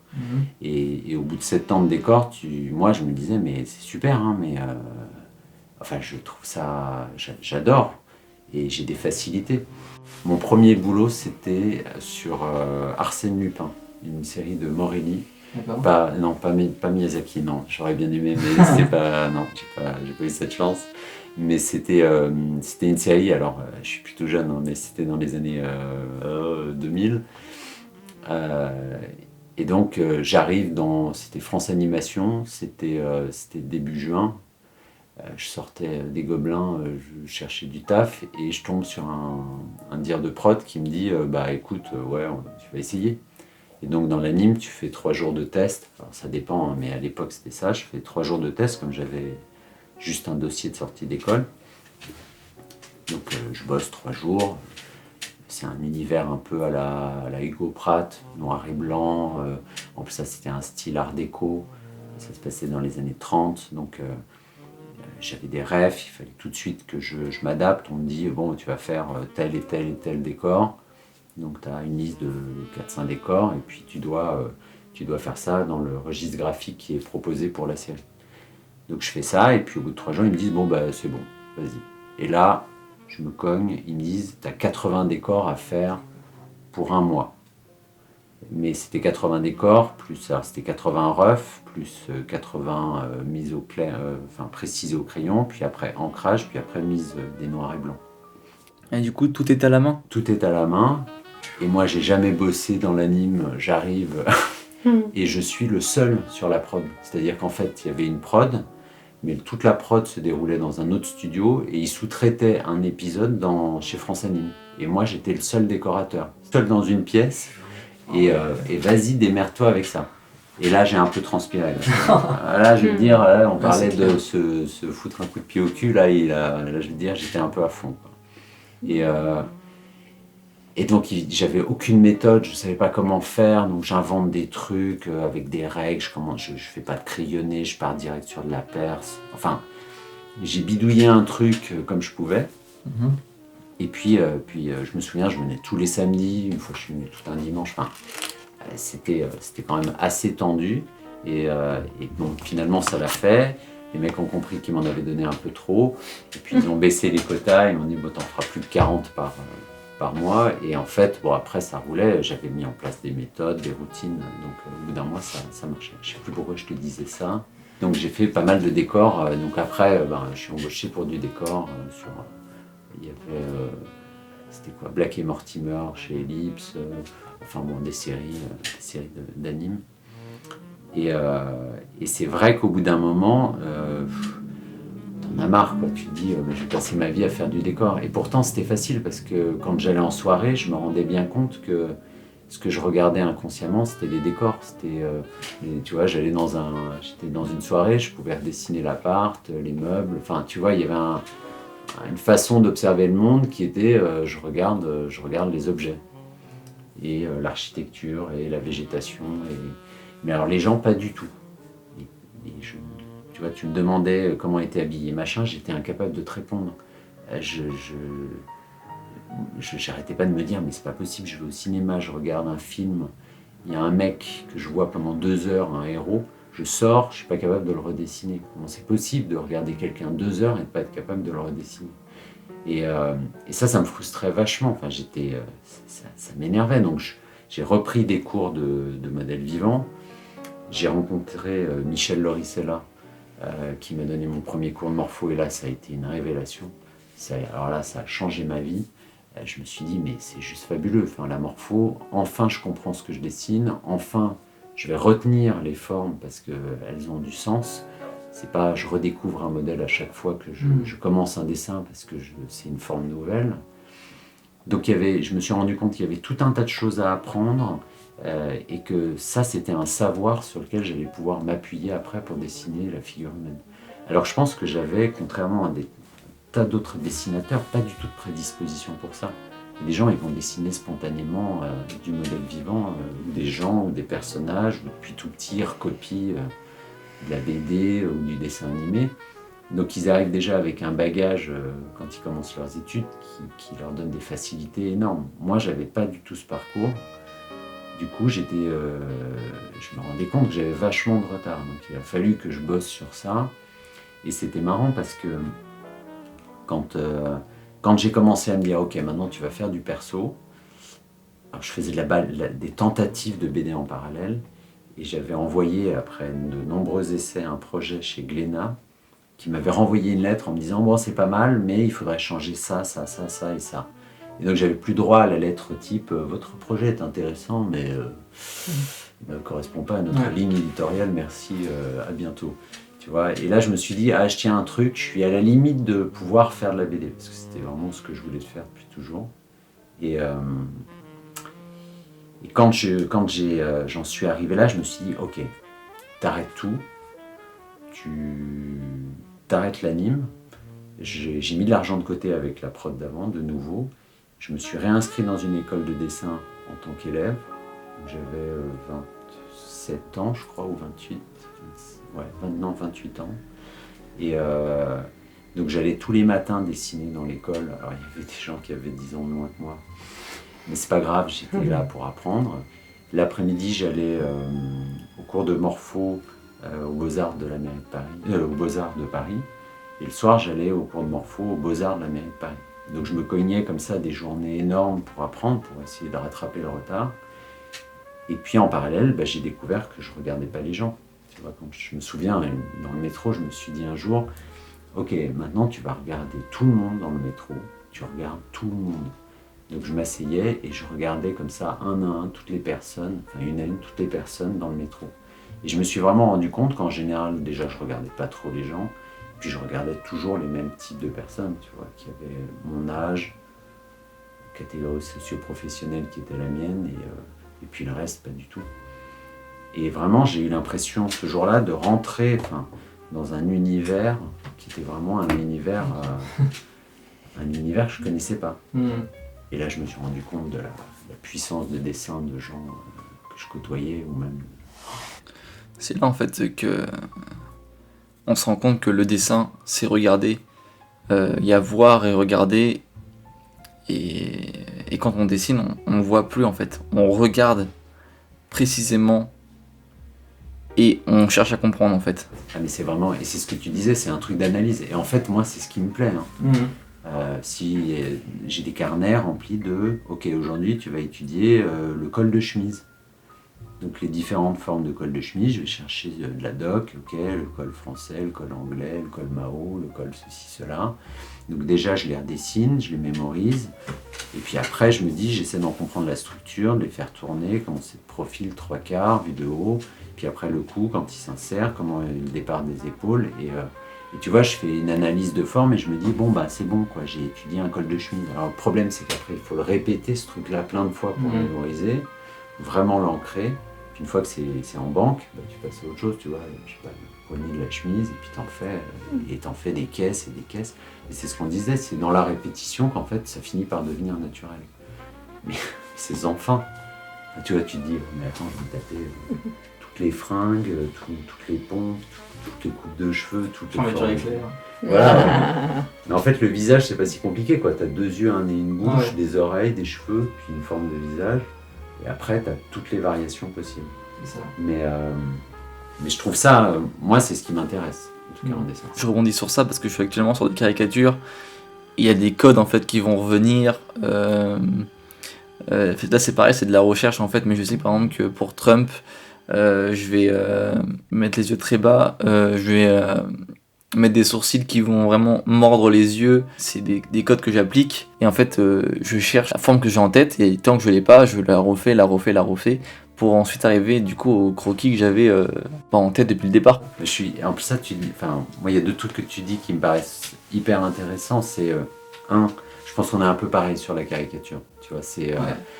Et au bout de 7 ans de décor, moi je me disais mais c'est super, hein, mais enfin je trouve ça, j'adore et j'ai des facilités. Mon premier boulot c'était sur Arsène Lupin, une série de Morelli. Pas Miyazaki, non, j'aurais bien aimé, mais c'est pas, non, j'ai pas eu cette chance. Mais c'était une série, alors je suis plutôt jeune, hein, mais c'était dans les années 2000. Et donc j'arrive c'était France Animation, c'était début juin. Je sortais des Gobelins, je cherchais du taf et je tombe sur un dire de prod qui me dit bah écoute, ouais, tu vas essayer. Et donc dans l'anime, tu fais 3 jours de test. Alors ça dépend, hein, mais à l'époque c'était ça. Je fais 3 jours de test comme j'avais juste un dossier de sortie d'école. Donc je bosse 3 jours. C'est un univers un peu à la Hugo Pratt, noir et blanc. En plus ça c'était un style art déco. Ça se passait dans les années 30. Donc j'avais des rêves, il fallait tout de suite que je m'adapte. On me dit, bon, tu vas faire tel et tel et tel décor. Donc tu as une liste de 4-5 décors et puis tu dois faire ça dans le registre graphique qui est proposé pour la série. Donc je fais ça et puis au bout de 3 jours, ils me disent, bon, bah c'est bon, vas-y. Et là, je me cogne, ils me disent, tu as 80 décors à faire pour un mois. Mais c'était 80 décors, plus alors c'était 80 rough, plus 80 mises au précisées au crayon, puis après ancrage, puis après mise des noirs et blancs. Et du coup, tout est à la main? Tout est à la main, et moi j'ai jamais bossé dans l'anime, j'arrive et je suis le seul sur la prod. C'est-à-dire qu'en fait, il y avait une prod, mais toute la prod se déroulait dans un autre studio, et ils sous-traitaient un épisode chez France Anime. Et moi j'étais le seul décorateur, seul dans une pièce. Et vas-y, démerde-toi avec ça. Et là, j'ai un peu transpiré. Là, je veux dire, là, on parlait de se foutre un coup de pied au cul. Là, je veux dire, j'étais un peu à fond, quoi. Et donc, j'avais aucune méthode, je ne savais pas comment faire. Donc, j'invente des trucs avec des règles. Je ne fais pas de crayonné, je pars direct sur de la perce. Enfin, j'ai bidouillé un truc comme je pouvais. Et puis, je me souviens, je venais tous les samedis, une fois je suis venu tout un dimanche. Enfin, c'était quand même assez tendu. Et bon, finalement, ça l'a fait. Les mecs ont compris qu'ils m'en avaient donné un peu trop. Et puis, ils ont baissé les quotas. Ils m'ont dit, bon, t'en feras plus de 40 par mois. Et en fait, bon, après, ça roulait. J'avais mis en place des méthodes, des routines. Donc, au bout d'un mois, ça marchait. Je ne sais plus pourquoi je te disais ça. Donc, j'ai fait pas mal de décors. Donc, après, je suis embauché pour du décor sur... Il y avait, c'était quoi, Black et Mortimer chez Ellipse, enfin bon, des séries d'animes. Et c'est vrai qu'au bout d'un moment, t'en as marre, quoi. Tu te dis, je vais passer ma vie à faire du décor. Et pourtant, c'était facile parce que quand j'allais en soirée, je me rendais bien compte que ce que je regardais inconsciemment, c'était les décors. Tu vois, j'étais dans une soirée, je pouvais redessiner l'appart, les meubles. Enfin, tu vois, il y avait une façon d'observer le monde qui était je regarde les objets et l'architecture et la végétation mais alors les gens pas du tout tu vois, tu me demandais comment étaient habillés machin, j'étais incapable de te répondre. J'arrêtais pas de me dire mais c'est pas possible, je vais au cinéma, je regarde un film, il y a un mec que je vois pendant 2 heures, un héros, je sors, je ne suis pas capable de le redessiner. Comment c'est possible de regarder quelqu'un 2 heures et de ne pas être capable de le redessiner? Et ça me frustrait vachement. Enfin, ça m'énervait. Donc j'ai repris des cours de modèle vivant. J'ai rencontré Michel Loricella, qui m'a donné mon premier cours de morpho. Et là, ça a été une révélation. Alors là, ça a changé ma vie. Je me suis dit, mais c'est juste fabuleux. Enfin, la morpho, enfin, je comprends ce que je dessine. Enfin, je vais retenir les formes parce qu'elles ont du sens. C'est pas je redécouvre un modèle à chaque fois que je commence un dessin parce que c'est une forme nouvelle. Donc je me suis rendu compte qu'il y avait tout un tas de choses à apprendre et que ça c'était un savoir sur lequel j'allais pouvoir m'appuyer après pour dessiner la figure humaine. Alors je pense que j'avais, contrairement à des tas d'autres dessinateurs, pas du tout de prédisposition pour ça. Les gens ils vont dessiner spontanément du modèle vivant, ou des gens ou des personnages, ou depuis tout petit ils recopient de la BD ou du dessin animé. Donc ils arrivent déjà avec un bagage quand ils commencent leurs études qui leur donne des facilités énormes. Moi j'avais pas du tout ce parcours. Du coup je me rendais compte que j'avais vachement de retard. Donc il a fallu que je bosse sur ça. Et c'était marrant parce que quand j'ai commencé à me dire ok maintenant tu vas faire du perso, alors je faisais des tentatives de BD en parallèle. Et j'avais envoyé, après de nombreux essais, un projet chez Glénat, qui m'avait renvoyé une lettre en me disant « Bon, c'est pas mal, mais il faudrait changer ça, ça, ça, ça et ça. » Et donc, j'avais plus droit à la lettre type « Votre projet est intéressant, mais ne correspond pas à notre ligne éditoriale, merci, à bientôt. Tu vois, et là je me suis dit, je tiens un truc, je suis à la limite de pouvoir faire de la BD, parce que c'était vraiment ce que je voulais faire depuis toujours. Et quand j'en suis arrivé là, je me suis dit, ok, t'arrêtes tout, t'arrêtes l'anime. J'ai mis de l'argent de côté avec la prod d'avant, de nouveau. Je me suis réinscrit dans une école de dessin en tant qu'élève. J'avais 27 ans, je crois, ou 28. Ouais, maintenant 28 ans. Et donc j'allais tous les matins dessiner dans l'école. Alors il y avait des gens qui avaient 10 ans de moins que moi. Mais c'est pas grave, j'étais là pour apprendre. L'après-midi, j'allais au cours de morpho aux Beaux-Arts de la mairie de Paris, aux Beaux-Arts de Paris. Et le soir, j'allais au cours de morpho aux Beaux-Arts de la mairie de Paris. Donc je me cognais comme ça des journées énormes pour apprendre, pour essayer de rattraper le retard. Et puis en parallèle, j'ai découvert que je ne regardais pas les gens. Tu vois, quand je me souviens, dans le métro, je me suis dit un jour, ok, maintenant tu vas regarder tout le monde dans le métro, tu regardes tout le monde. Donc je m'asseyais et je regardais comme ça, un à un, toutes les personnes, enfin une à une, toutes les personnes dans le métro. Et je me suis vraiment rendu compte qu'en général, déjà, je ne regardais pas trop les gens, puis je regardais toujours les mêmes types de personnes, tu vois, qui avaient mon âge, catégorie socio-professionnelle qui était la mienne, et puis le reste, pas du tout. Et vraiment, j'ai eu l'impression ce jour-là de rentrer dans un univers qui était vraiment un univers que je ne connaissais pas. Et là, je me suis rendu compte de la puissance de dessin de gens que je côtoyais, ou même... C'est là en fait que on se rend compte que le dessin, c'est regarder. Il y a voir et regarder. Et quand on dessine, on ne voit plus en fait. On regarde précisément et on cherche à comprendre en fait. Ah mais c'est vraiment, et c'est ce que tu disais, c'est un truc d'analyse. Et en fait, moi, c'est ce qui me plaît. Si j'ai des carnets remplis de, ok, aujourd'hui, tu vas étudier le col de chemise. Donc les différentes formes de col de chemise, je vais chercher de la doc, ok, le col français, le col anglais, le col Mao, le col ceci, cela. Donc déjà, je les redessine, je les mémorise. Et puis après, je me dis, j'essaie d'en comprendre la structure, de les faire tourner, comment c'est de profil, 3/4, vu de haut. Puis après, le cou, quand il s'insère, comment est le départ des épaules. Et tu vois, je fais une analyse de forme et je me dis, c'est bon, quoi, j'ai étudié un col de chemise. Alors le problème, c'est qu'après, il faut le répéter, ce truc-là, plein de fois pour le mémoriser, vraiment l'ancrer. Puis une fois que c'est en banque, tu passes à autre chose, tu vois, je sais pas, le poignet de la chemise, et puis t'en fais des caisses et des caisses. Et c'est ce qu'on disait, c'est dans la répétition qu'en fait, ça finit par devenir naturel. Mais ces enfants, tu vois, tu te dis, mais attends, je vais taper toutes les fringues, toutes les pompes, toutes les coupes de cheveux, toutes les formes. Voilà. Mais en fait, le visage, c'est pas si compliqué, quoi. T'as 2 yeux, un nez, une bouche, des oreilles, des cheveux, puis une forme de visage. Et après, tu as toutes les variations possibles. C'est ça. Mais je trouve ça, moi, c'est ce qui m'intéresse, en tout cas en dessin. Je rebondis sur ça parce que je suis actuellement sur des caricatures. Il y a des codes en fait qui vont revenir. Là, c'est pareil, c'est de la recherche en fait, mais je sais par exemple que pour Trump, je vais mettre les yeux très bas. Je vais mettre des sourcils qui vont vraiment mordre les yeux. C'est des codes que j'applique et en fait je cherche la forme que j'ai en tête et tant que je l'ai pas, je la refais pour ensuite arriver du coup au croquis que j'avais pas en tête depuis le départ. En plus ça, moi il y a 2 trucs que tu dis qui me paraissent hyper intéressants. C'est je pense qu'on est un peu pareil sur la caricature. Tu vois, c'est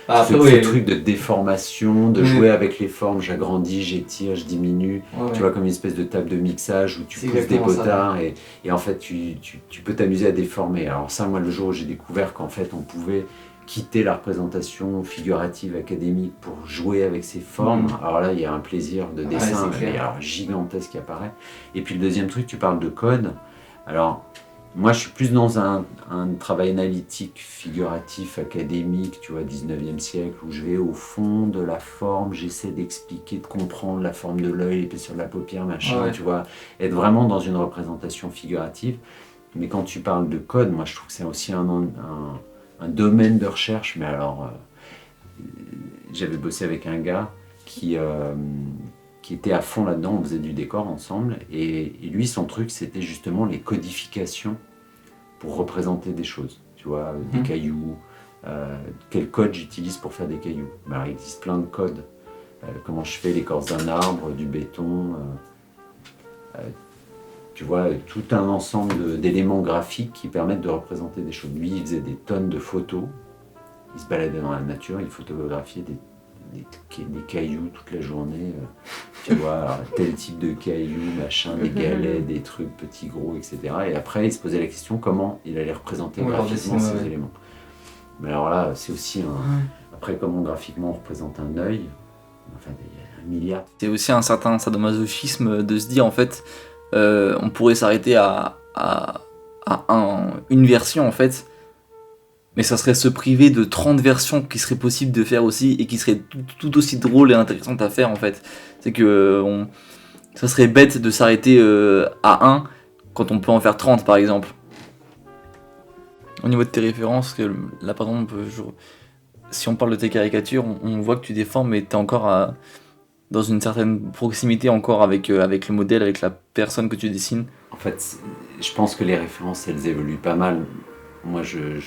ce truc de déformation, de jouer avec les formes, j'agrandis, j'étire, je diminue, tu vois, comme une espèce de table de mixage où tu pousses des potards et en fait tu peux t'amuser à déformer. Alors ça, moi, le jour où j'ai découvert qu'en fait on pouvait quitter la représentation figurative académique pour jouer avec ces formes, alors là il y a un plaisir de dessin gigantesque qui apparaît. Et puis le deuxième truc, tu parles de code. Alors moi, je suis plus dans un travail analytique, figuratif, académique, tu vois, 19e siècle, où je vais au fond de la forme, j'essaie d'expliquer, de comprendre la forme de l'œil, l'épaisseur de la paupière, machin, tu vois, être vraiment dans une représentation figurative. Mais quand tu parles de code, moi, je trouve que c'est aussi un domaine de recherche. Mais alors, j'avais bossé avec un gars qui était à fond là-dedans, on faisait du décor ensemble, et lui, son truc, c'était justement les codifications pour représenter des choses, tu vois, des cailloux, quel code j'utilise pour faire des cailloux. Alors, il existe plein de codes, comment je fais l'écorce d'un arbre, du béton, tu vois, tout un ensemble d'éléments graphiques qui permettent de représenter des choses. Lui, il faisait des tonnes de photos, il se baladait dans la nature, il photographiait des cailloux toute la journée, tu vois, alors, tel type de cailloux, machin, des galets, des trucs petits, gros, etc. Et après, il se posait la question comment il allait représenter graphiquement ces éléments. Mais alors là, c'est aussi après, comment graphiquement on représente un œil, enfin, il y a un milliard. C'est aussi un certain sadomasochisme de se dire en fait, on pourrait s'arrêter à une version en fait, mais ça serait se priver de 30 versions qui seraient possibles de faire aussi et qui seraient tout aussi drôles et intéressantes à faire en fait. C'est que ça serait bête de s'arrêter à 1 quand on peut en faire 30 par exemple. Au niveau de tes références, là par exemple, si on parle de tes caricatures, on voit que tu déformes mais t'es encore dans une certaine proximité encore avec le modèle, avec la personne que tu dessines. En fait, je pense que les références, elles évoluent pas mal. Moi, je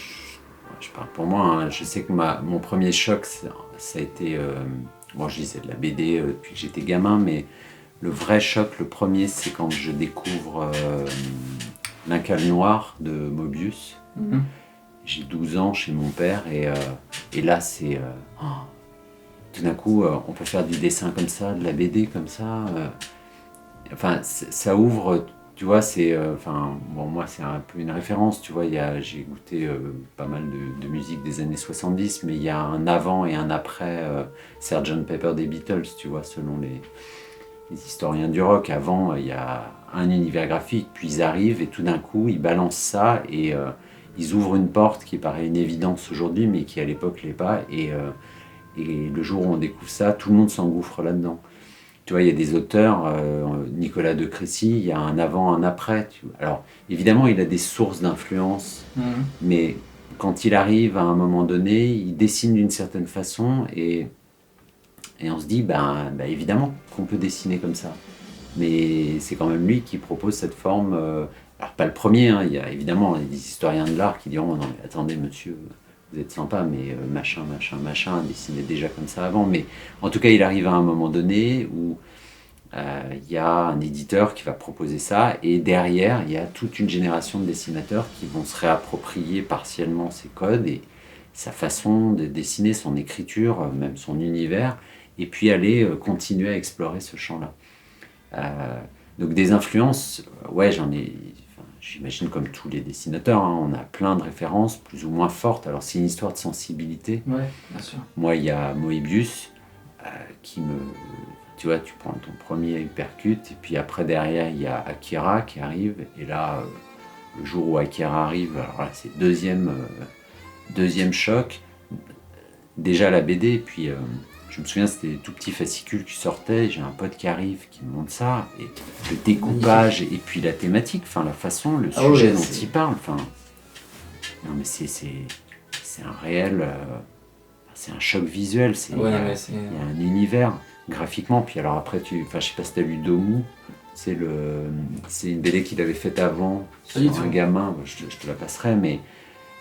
parle pour moi, hein. Je sais que mon premier choc, ça a été... bon, je lisais de la BD depuis que j'étais gamin, mais le vrai choc, le premier, c'est quand je découvre L'Incal Noir de Mobius. Mhm. J'ai 12 ans chez mon père, et là, c'est... tout d'un coup, on peut faire du dessin comme ça, de la BD comme ça. Enfin, ça ouvre... Tu vois, c'est, bon, moi c'est un peu une référence, tu vois, j'ai goûté pas mal de musique des années 70, mais il y a un avant et un après Sgt Pepper des Beatles, tu vois, selon les historiens du rock. Avant, il y a un univers graphique, puis ils arrivent et tout d'un coup, ils balancent ça et ils ouvrent une porte qui paraît une évidence aujourd'hui, mais qui à l'époque l'est pas, et le jour où on découvre ça, tout le monde s'engouffre là-dedans. Tu vois, il y a des auteurs, Nicolas de Crécy, il y a un avant, un après. Alors, évidemment, il a des sources d'influence, mais quand il arrive à un moment donné, il dessine d'une certaine façon et on se dit, ben évidemment qu'on peut dessiner comme ça. Mais c'est quand même lui qui propose cette forme. Alors, pas le premier, hein, il y a évidemment des historiens de l'art qui diront, non, mais attendez, monsieur, vous êtes sympa, mais machin, dessinait déjà comme ça avant. Mais en tout cas, il arrive à un moment donné où il y a un éditeur qui va proposer ça, et derrière, il y a toute une génération de dessinateurs qui vont se réapproprier partiellement ses codes et sa façon de dessiner, son écriture, même son univers, et puis aller continuer à explorer ce champ-là. Donc des influences, ouais, j'imagine comme tous les dessinateurs, hein, on a plein de références plus ou moins fortes. Alors c'est une histoire de sensibilité. Ouais, bien sûr. Moi, il y a Moebius qui me... Tu vois, tu prends ton premier hypercute, et puis après derrière, il y a Akira qui arrive. Et là, le jour où Akira arrive, alors là, c'est deuxième choc. Déjà la BD, et puis je me souviens, c'était des tout petits fascicules qui sortaient. J'ai un pote qui arrive, qui me montre ça. Et le découpage, et puis la thématique, enfin la façon, le sujet dont il parle. Enfin, non mais c'est un réel... c'est un choc visuel, il y a un univers graphiquement. Puis alors après, je sais pas si tu as lu Domu, c'est une BD qu'il avait faite avant sur un gamin, je te la passerai, mais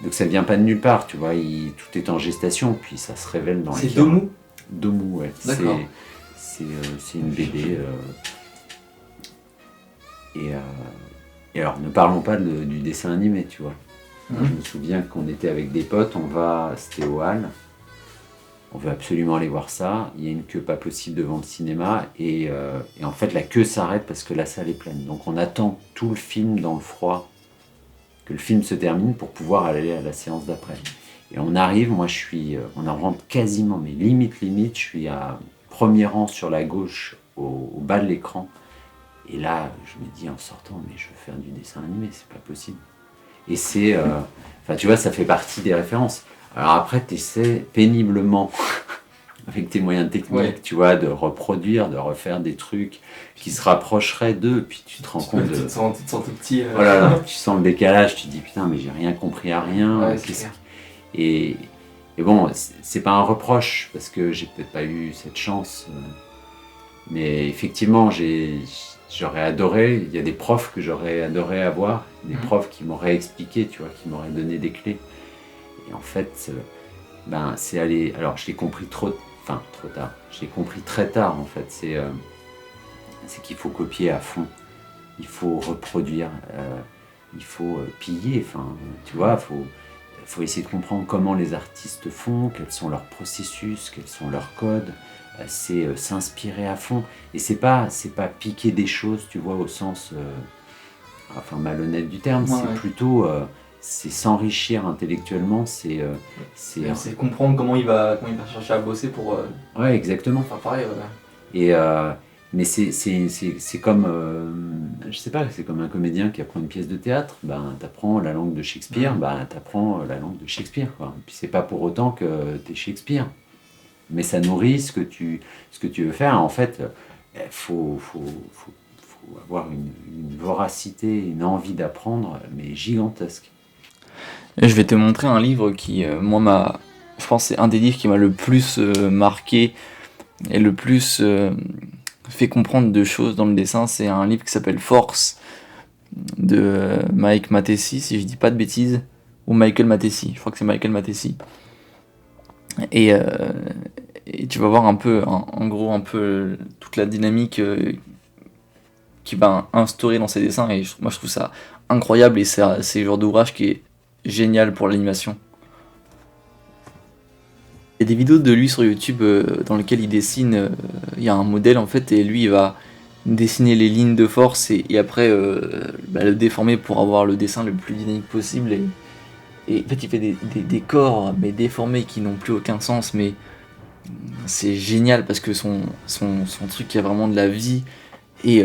donc ça vient pas de nulle part, tu vois, tout est en gestation, puis ça se révèle dans C'est Domu ? Domu, ouais. D'accord. C'est une BD. Et alors, ne parlons pas du dessin animé, tu vois. Moi, je me souviens qu'on était avec des potes, c'était au Hall. On veut absolument aller voir ça. Il y a une queue pas possible devant le cinéma. Et en fait, la queue s'arrête parce que la salle est pleine. Donc on attend tout le film dans le froid, que le film se termine pour pouvoir aller à la séance d'après. Et on arrive, moi on en rentre quasiment, mais limite, je suis à premier rang sur la gauche, au bas de l'écran. Et là, je me dis en sortant, mais je veux faire du dessin animé, c'est pas possible. Et c'est... tu vois, ça fait partie des références. Alors après, tu essaies péniblement, avec tes moyens techniques, tu vois, de reproduire, de refaire des trucs qui se rapprocheraient d'eux, puis tu te rends compte de... Tu te sens tout petit. Voilà, tu sens le décalage, tu te dis, putain, mais j'ai rien compris à rien. Ouais, et bon, c'est pas un reproche, parce que j'ai peut-être pas eu cette chance. Mais effectivement, j'aurais adoré, il y a des profs que j'aurais adoré avoir, des profs qui m'auraient expliqué, tu vois, qui m'auraient donné des clés. Et en fait, c'est allé... Alors, je l'ai compris trop Enfin, trop tard. J'ai compris très tard, en fait. C'est qu'il faut copier à fond. Il faut reproduire. Il faut piller. Enfin, tu vois, faut essayer de comprendre comment les artistes font, quels sont leurs processus, quels sont leurs codes. C'est s'inspirer à fond. Et c'est pas piquer des choses, tu vois, au sens malhonnête du terme. Ouais, C'est ouais. plutôt c'est s'enrichir intellectuellement. C'est comprendre comment il va chercher à bosser pour ouais, exactement. faire pareil. Et mais c'est comme je sais pas, c'est comme un comédien qui apprend une pièce de théâtre. Ben t'apprends la langue de Shakespeare, t'apprends la langue de Shakespeare, quoi. Et puis c'est pas pour autant que t'es Shakespeare, mais ça nourrit ce que tu veux faire. En fait, faut avoir une voracité, une envie d'apprendre, mais gigantesque. Je vais te montrer un livre qui, moi, je pense que c'est un des livres qui m'a le plus marqué et le plus fait comprendre de choses dans le dessin. C'est un livre qui s'appelle Force de Mike Mattesi, si je dis pas de bêtises, ou Michael Mattesi, je crois que c'est Michael Mattesi. Et tu vas voir un peu, en gros, un peu toute la dynamique qu'il va instaurer dans ses dessins, et moi je trouve ça incroyable, et c'est le genre d'ouvrage qui est génial pour l'animation. Il y a des vidéos de lui sur YouTube dans lesquelles il dessine, il y a un modèle en fait, et lui il va dessiner les lignes de force et après le déformer pour avoir le dessin le plus dynamique possible, et en fait il fait des corps mais déformés qui n'ont plus aucun sens, mais c'est génial parce que son truc, il y a vraiment de la vie, et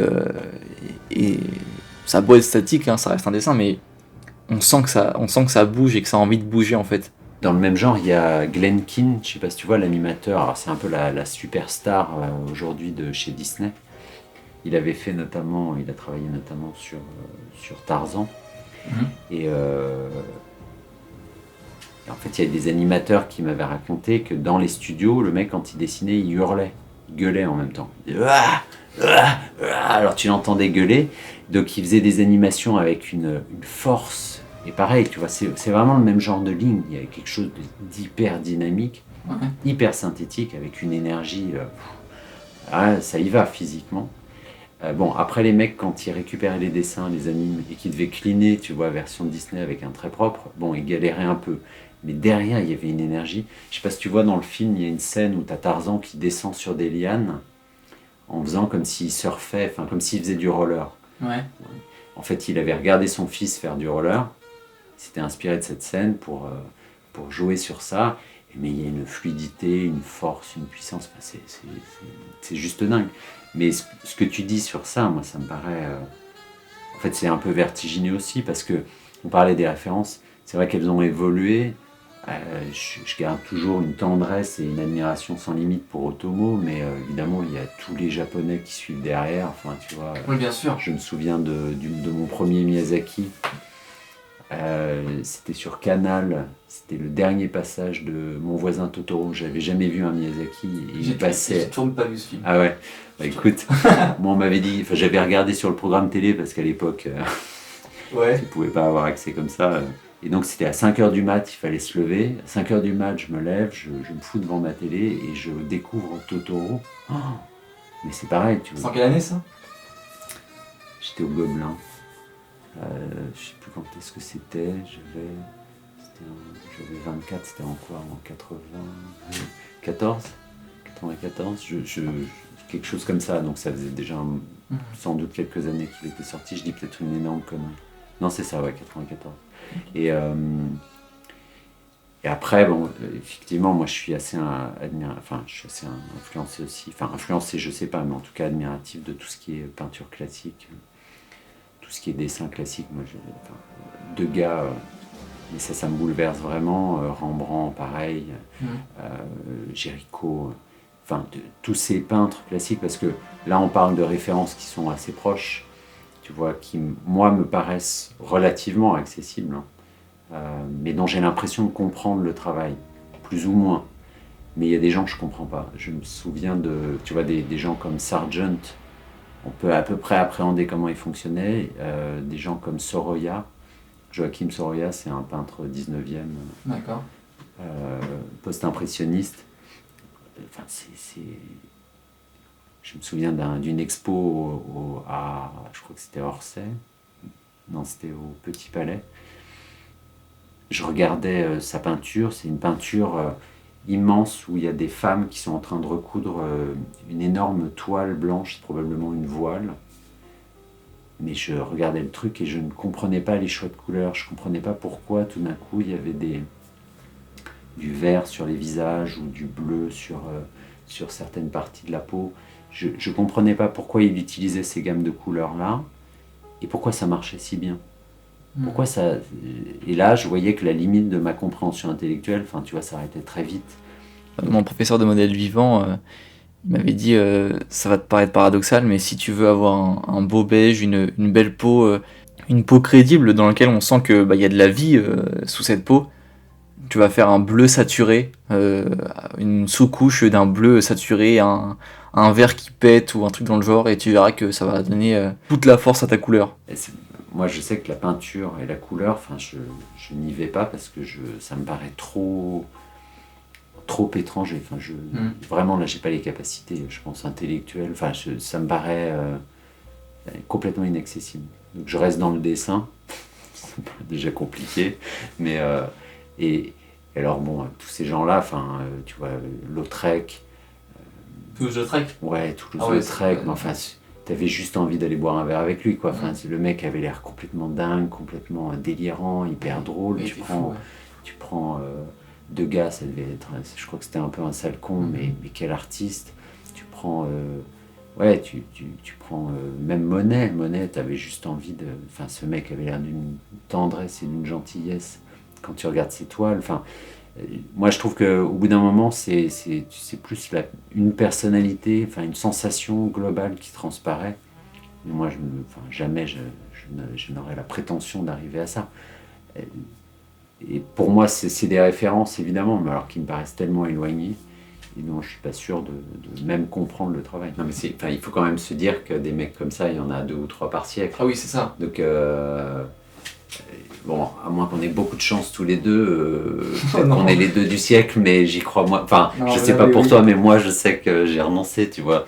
ça a beau être statique, hein, ça reste un dessin, mais on sent que ça bouge et que ça a envie de bouger en fait. Dans le même genre, il y a Glenn Keane, je sais pas si tu vois, l'animateur. Alors c'est un peu la superstar aujourd'hui de chez Disney. Il a travaillé notamment sur Tarzan. Et en fait, il y a des animateurs qui m'avaient raconté que dans les studios, le mec, quand il dessinait, il hurlait, il gueulait en même temps. Il disait, ah, ah, ah. Alors tu l'entendais gueuler. Donc il faisait des animations avec une force. Et pareil, tu vois, c'est vraiment le même genre de ligne. Il y a quelque chose d'hyper dynamique, hyper synthétique, avec une énergie. Ça y va physiquement. Bon, après les mecs, quand ils récupéraient les dessins, les animes, et qu'ils devaient cleaner, tu vois, version Disney avec un trait propre, bon, ils galéraient un peu. Mais derrière, il y avait une énergie. Je sais pas si tu vois dans le film, il y a une scène où tu as Tarzan qui descend sur des lianes en faisant comme s'il surfait, enfin comme s'il faisait du roller. Ouais. En fait, il avait regardé son fils faire du roller. Il s'était inspiré de cette scène pour jouer sur ça. Mais il y a une fluidité, une force, une puissance. Enfin, c'est juste dingue. Mais ce que tu dis sur ça, moi, ça me paraît... En fait, c'est un peu vertigineux aussi parce que on parlait des références. C'est vrai qu'elles ont évolué. Je garde toujours une tendresse et une admiration sans limite pour Otomo, mais évidemment, il y a tous les Japonais qui suivent derrière. Enfin, tu vois, Oui, bien sûr. je me souviens de mon premier Miyazaki. C'était sur Canal. C'était le dernier passage de Mon voisin Totoro. J'avais jamais vu un Miyazaki. Et il passait... J'ai toujours pas vu ce film. Ah ouais. Bah écoute, moi on m'avait dit... Enfin, j'avais regardé sur le programme télé parce qu'à l'époque... Ouais. Tu pouvais pas avoir accès comme ça. Et donc c'était à 5h du mat, il fallait se lever. À 5h du mat, je me lève, je me fous devant ma télé et je découvre Totoro. Oh, mais c'est pareil, tu vois. C'est en quelle année ça? J'étais au Gobelin. Je sais plus quand est-ce que c'était. J'avais 24, c'était en quoi? En 94 quelque chose comme ça. Donc ça faisait déjà sans doute quelques années qu'il était sorti. Je dis peut-être une énorme connerie. Non, c'est ça, ouais, 94. Et après, bon, effectivement, moi je suis assez influencé aussi. Enfin, influencé, je sais pas, mais en tout cas admiratif de tout ce qui est peinture classique, tout ce qui est dessin classique. Moi, Degas, mais ça me bouleverse vraiment. Rembrandt, pareil. Géricault. Enfin, tous ces peintres classiques, parce que là, on parle de références qui sont assez proches. Tu vois, qui, moi, me paraissent relativement accessibles, mais dont j'ai l'impression de comprendre le travail, plus ou moins. Mais il y a des gens que je ne comprends pas. Je me souviens tu vois, des gens comme Sargent, on peut à peu près appréhender comment il fonctionnait. Des gens comme Sorolla, Joachim Sorolla, c'est un peintre 19e, D'accord. post-impressionniste. enfin, je me souviens d'une expo je crois que c'était à Orsay, non c'était au Petit Palais. Je regardais sa peinture, c'est une peinture immense où il y a des femmes qui sont en train de recoudre une énorme toile blanche, c'est probablement une voile. Mais je regardais le truc et je ne comprenais pas les choix de couleurs, je ne comprenais pas pourquoi tout d'un coup il y avait du vert sur les visages ou du bleu sur certaines parties de la peau. Je ne comprenais pas pourquoi il utilisait ces gammes de couleurs-là et pourquoi ça marchait si bien. Pourquoi ça... Et là, je voyais que la limite de ma compréhension intellectuelle, enfin, tu vois, ça arrêtait très vite. Mon professeur de modèle vivant, il m'avait dit, ça va te paraître paradoxal, mais si tu veux avoir un beau beige, une belle peau, une peau crédible dans laquelle on sent que y a de la vie sous cette peau, tu vas faire un bleu saturé, une sous-couche d'un bleu saturé, un vert qui pète ou un truc dans le genre, et tu verras que ça va donner toute la force à ta couleur. Moi, je sais que la peinture et la couleur, enfin, je n'y vais pas parce que ça me paraît trop étranger. Enfin, vraiment, là, j'ai pas les capacités, je pense, intellectuelles. Enfin, ça me paraît complètement inaccessible. Donc, je reste dans le dessin. C'est déjà compliqué, mais et alors bon, tous ces gens-là, enfin, tu vois, Lautrec. Toulouse-Lautrec. Ouais, Toulouse-Lautrec. Mais enfin, t'avais juste envie d'aller boire un verre avec lui, quoi. Enfin, le mec avait l'air complètement dingue, complètement délirant, hyper drôle. Tu prends Degas, ça devait être, je crois que c'était un peu un sale con, mais quel artiste. Tu prends, tu prends même Monet, t'avais juste envie de. Enfin, ce mec avait l'air d'une tendresse et d'une gentillesse quand tu regardes ses toiles. Enfin, moi, je trouve qu'au bout d'un moment, c'est plus une personnalité, enfin une sensation globale qui transparaît. Mais moi, jamais je n'aurais la prétention d'arriver à ça. Et pour moi, c'est des références, évidemment, mais alors qui me paraissent tellement éloignées, et dont je ne suis pas sûr de même comprendre le travail. Non, mais il faut quand même se dire que des mecs comme ça, il y en a 2 ou 3 par siècle. Ah oui, c'est ça. Donc, bon, à moins qu'on ait beaucoup de chance tous les deux, peut-être qu'on est les 2 du siècle, mais j'y crois moi. Enfin, non, je sais pas pour toi, mais moi, je sais que j'ai renoncé, tu vois.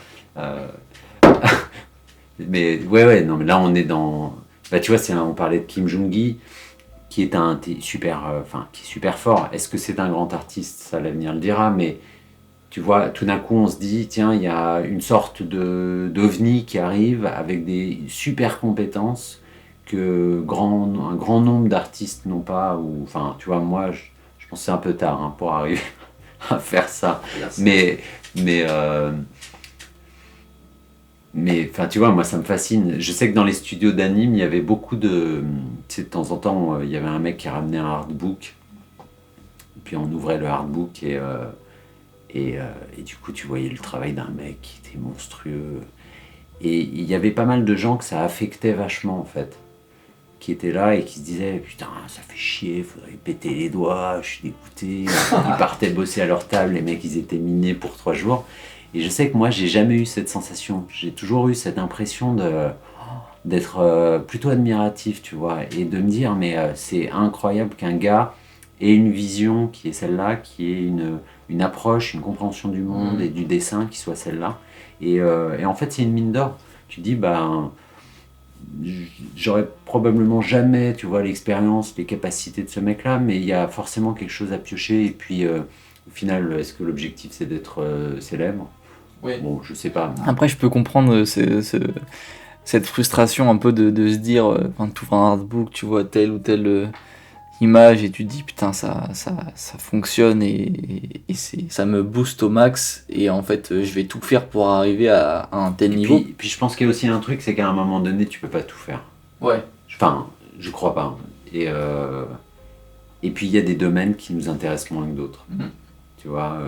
Mais ouais, non, mais là, on est dans... Bah, tu vois, on parlait de Kim Jong-gi, qui est qui est super fort. Est-ce que c'est un grand artiste? Ça, l'avenir le dira, mais tu vois, tout d'un coup, on se dit, tiens, il y a une sorte d'ovni qui arrive avec des super compétences que un grand nombre d'artistes n'ont pas. Enfin, tu vois, moi, je pense que c'est un peu tard pour arriver à faire ça. Mais enfin, tu vois, moi, ça me fascine. Je sais que dans les studios d'anime, il y avait beaucoup de... Tu sais, de temps en temps, il y avait un mec qui ramenait un artbook. Puis on ouvrait le artbook et du coup, tu voyais le travail d'un mec qui était monstrueux. Et il y avait pas mal de gens que ça affectait vachement, en fait. Qui étaient là et qui se disaient « Putain, ça fait chier, faudrait péter les doigts, je suis dégoûté. » Ils partaient bosser à leur table, les mecs, ils étaient minés pour 3 jours. Et je sais que moi, j'ai jamais eu cette sensation. J'ai toujours eu cette impression d'être plutôt admiratif, tu vois, et de me dire, mais c'est incroyable qu'un gars ait une vision qui est celle-là, qui ait une approche, une compréhension du monde et du dessin qui soit celle-là. Et en fait, c'est une mine d'or. Tu dis, j'aurais probablement jamais, tu vois, l'expérience, les capacités de ce mec-là, mais il y a forcément quelque chose à piocher. Et puis, au final, est-ce que l'objectif, c'est d'être célèbre ? Oui. Bon, je sais pas. Après, je peux comprendre cette frustration un peu de se dire, quand tu ouvres un artbook, tu vois telle ou telle image et tu te dis putain, ça fonctionne et ça me booste au max et en fait, je vais tout faire pour arriver à un tel niveau. Puis je pense qu'il y a aussi un truc, c'est qu'à un moment donné, tu peux pas tout faire. Ouais. Enfin, je crois pas. Et puis il y a des domaines qui nous intéressent moins que d'autres. Tu vois,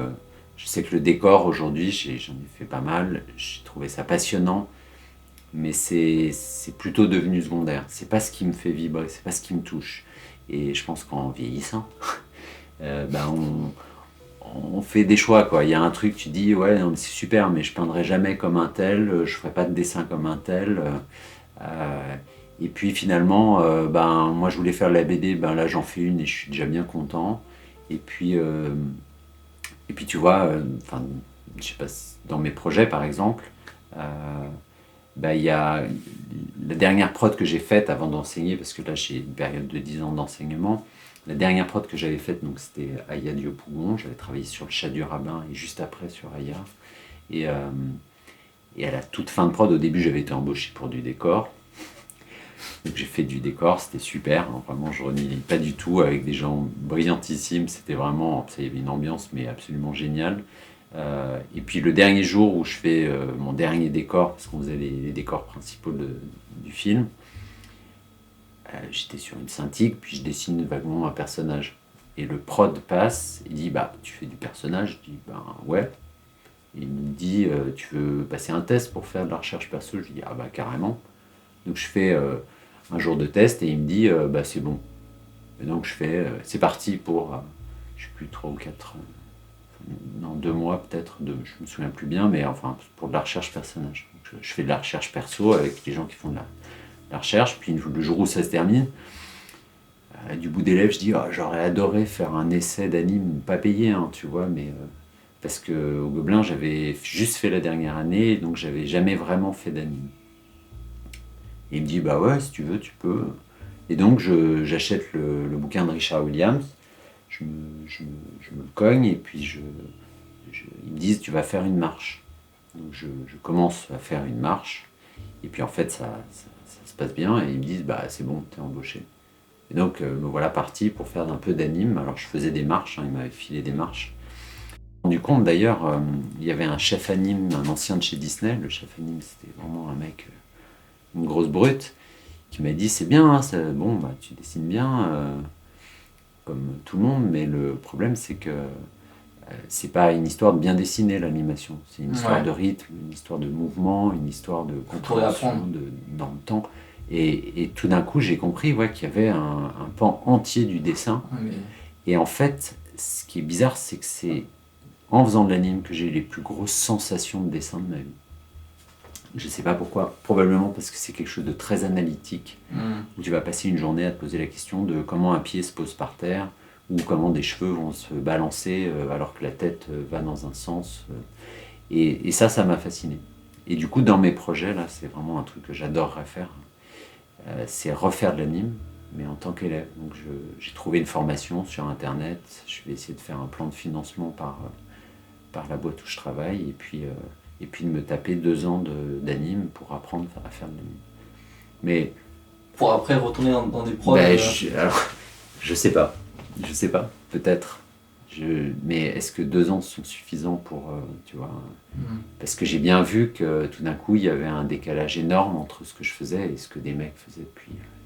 je sais que le décor aujourd'hui, j'en ai fait pas mal, j'ai trouvé ça passionnant, mais c'est plutôt devenu secondaire. C'est pas ce qui me fait vibrer, c'est pas ce qui me touche. Et je pense qu'en vieillissant, on fait des choix, quoi. Il y a un truc, tu dis, ouais, non, mais c'est super, mais je peindrai jamais comme un tel, je ferai pas de dessin comme un tel. Et puis finalement, moi je voulais faire de la BD, là j'en fais une et je suis déjà bien content. Et puis tu vois, je sais pas, dans mes projets par exemple, il y a la dernière prod que j'ai faite avant d'enseigner, parce que là j'ai une période de 10 ans d'enseignement. La dernière prod que j'avais faite, donc c'était Aya Diopougon. J'avais travaillé sur le Chat du rabbin et juste après sur Aya. Et à la toute fin de prod, au début j'avais été embauché pour du décor. Donc j'ai fait du décor, c'était super, hein, vraiment je renie pas du tout, avec des gens brillantissimes, c'était vraiment, ça y avait une ambiance mais absolument géniale. Et puis le dernier jour où je fais mon dernier décor, parce qu'on faisait les décors principaux du film, j'étais sur une synthique, puis je dessine vaguement un personnage. Et le prod passe, il dit tu fais du personnage, je dis ouais. Et il me dit tu veux passer un test pour faire de la recherche perso, je dis carrément. Donc je fais un jour de test et il me dit c'est bon. Et donc je fais c'est parti pour je sais plus 3 ou 4 2 mois peut-être, je me souviens plus bien, mais enfin pour de la recherche personnage. Donc, je fais de la recherche perso avec les gens qui font de la recherche, puis le jour où ça se termine, du bout des lèvres je dis j'aurais adoré faire un essai d'anime, pas payé hein, tu vois, mais parce que au Gobelin j'avais juste fait la dernière année, donc j'avais jamais vraiment fait d'anime. Et il me dit ouais si tu veux tu peux. Et donc j'achète le bouquin de Richard Williams, je me le cogne et puis ils me disent tu vas faire une marche. Donc je commence à faire une marche et puis en fait ça se passe bien et ils me disent c'est bon, t'es embauché. Et donc me voilà parti pour faire un peu d'anime. Alors je faisais des marches, ils m'avaient filé des marches. Je me suis rendu compte d'ailleurs, il y avait un chef anime, un ancien de chez Disney. Le chef anime c'était vraiment un mec, une grosse brute, qui m'a dit c'est bien, hein, tu dessines bien comme tout le monde, mais le problème c'est que c'est pas une histoire de bien dessiner l'animation, c'est une histoire de rythme, une histoire de mouvement, une histoire de compréhension dans le temps. Et tout d'un coup j'ai compris qu'il y avait un pan entier du dessin. Et en fait ce qui est bizarre c'est que c'est en faisant de l'anime que j'ai eu les plus grosses sensations de dessin de ma vie. Je sais pas pourquoi, probablement parce que c'est quelque chose de très analytique, où tu vas passer une journée à te poser la question de comment un pied se pose par terre, ou comment des cheveux vont se balancer alors que la tête va dans un sens. Et ça m'a fasciné. Et du coup, dans mes projets, là, c'est vraiment un truc que j'adorerais faire, c'est refaire de l'anime, mais en tant qu'élève. Donc j'ai trouvé une formation sur Internet, je vais essayer de faire un plan de financement par la boîte où je travaille, et puis de me taper 2 ans d'anime pour apprendre à faire de l'anime. Mais pour après retourner dans des projets. Je sais pas, peut-être. Mais est-ce que 2 ans sont suffisants pour, tu vois, parce que j'ai bien vu que tout d'un coup il y avait un décalage énorme entre ce que je faisais et ce que des mecs faisaient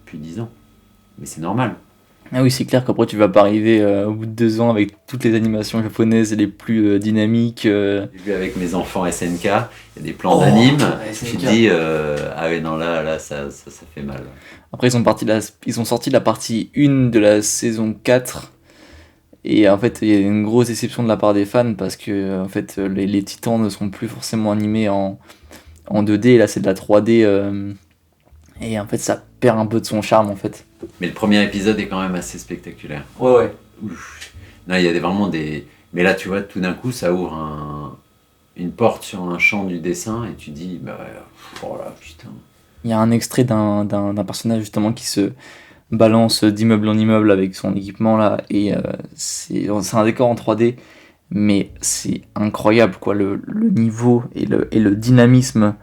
depuis 10 ans. Mais c'est normal. Ah oui, c'est clair qu'après tu vas pas arriver au bout de 2 ans avec toutes les animations japonaises les plus dynamiques. J'ai vu avec mes enfants SNK, il y a des plans d'anime, tu te dis là ça fait mal. Après ils ont sorti la partie 1 de la saison 4 et en fait il y a une grosse déception de la part des fans parce que en fait les titans ne sont plus forcément animés en 2D, là c'est de la 3D et en fait ça perd un peu de son charme en fait. Mais le premier épisode est quand même assez spectaculaire. Ouais. Ouf. Non, il y a vraiment des... Mais là, tu vois, tout d'un coup, ça ouvre une porte sur un champ du dessin et tu dis, oh là, putain. Il y a un extrait d'un personnage justement qui se balance d'immeuble en immeuble avec son équipement là et c'est un décor en 3D mais c'est incroyable quoi, le niveau et le dynamisme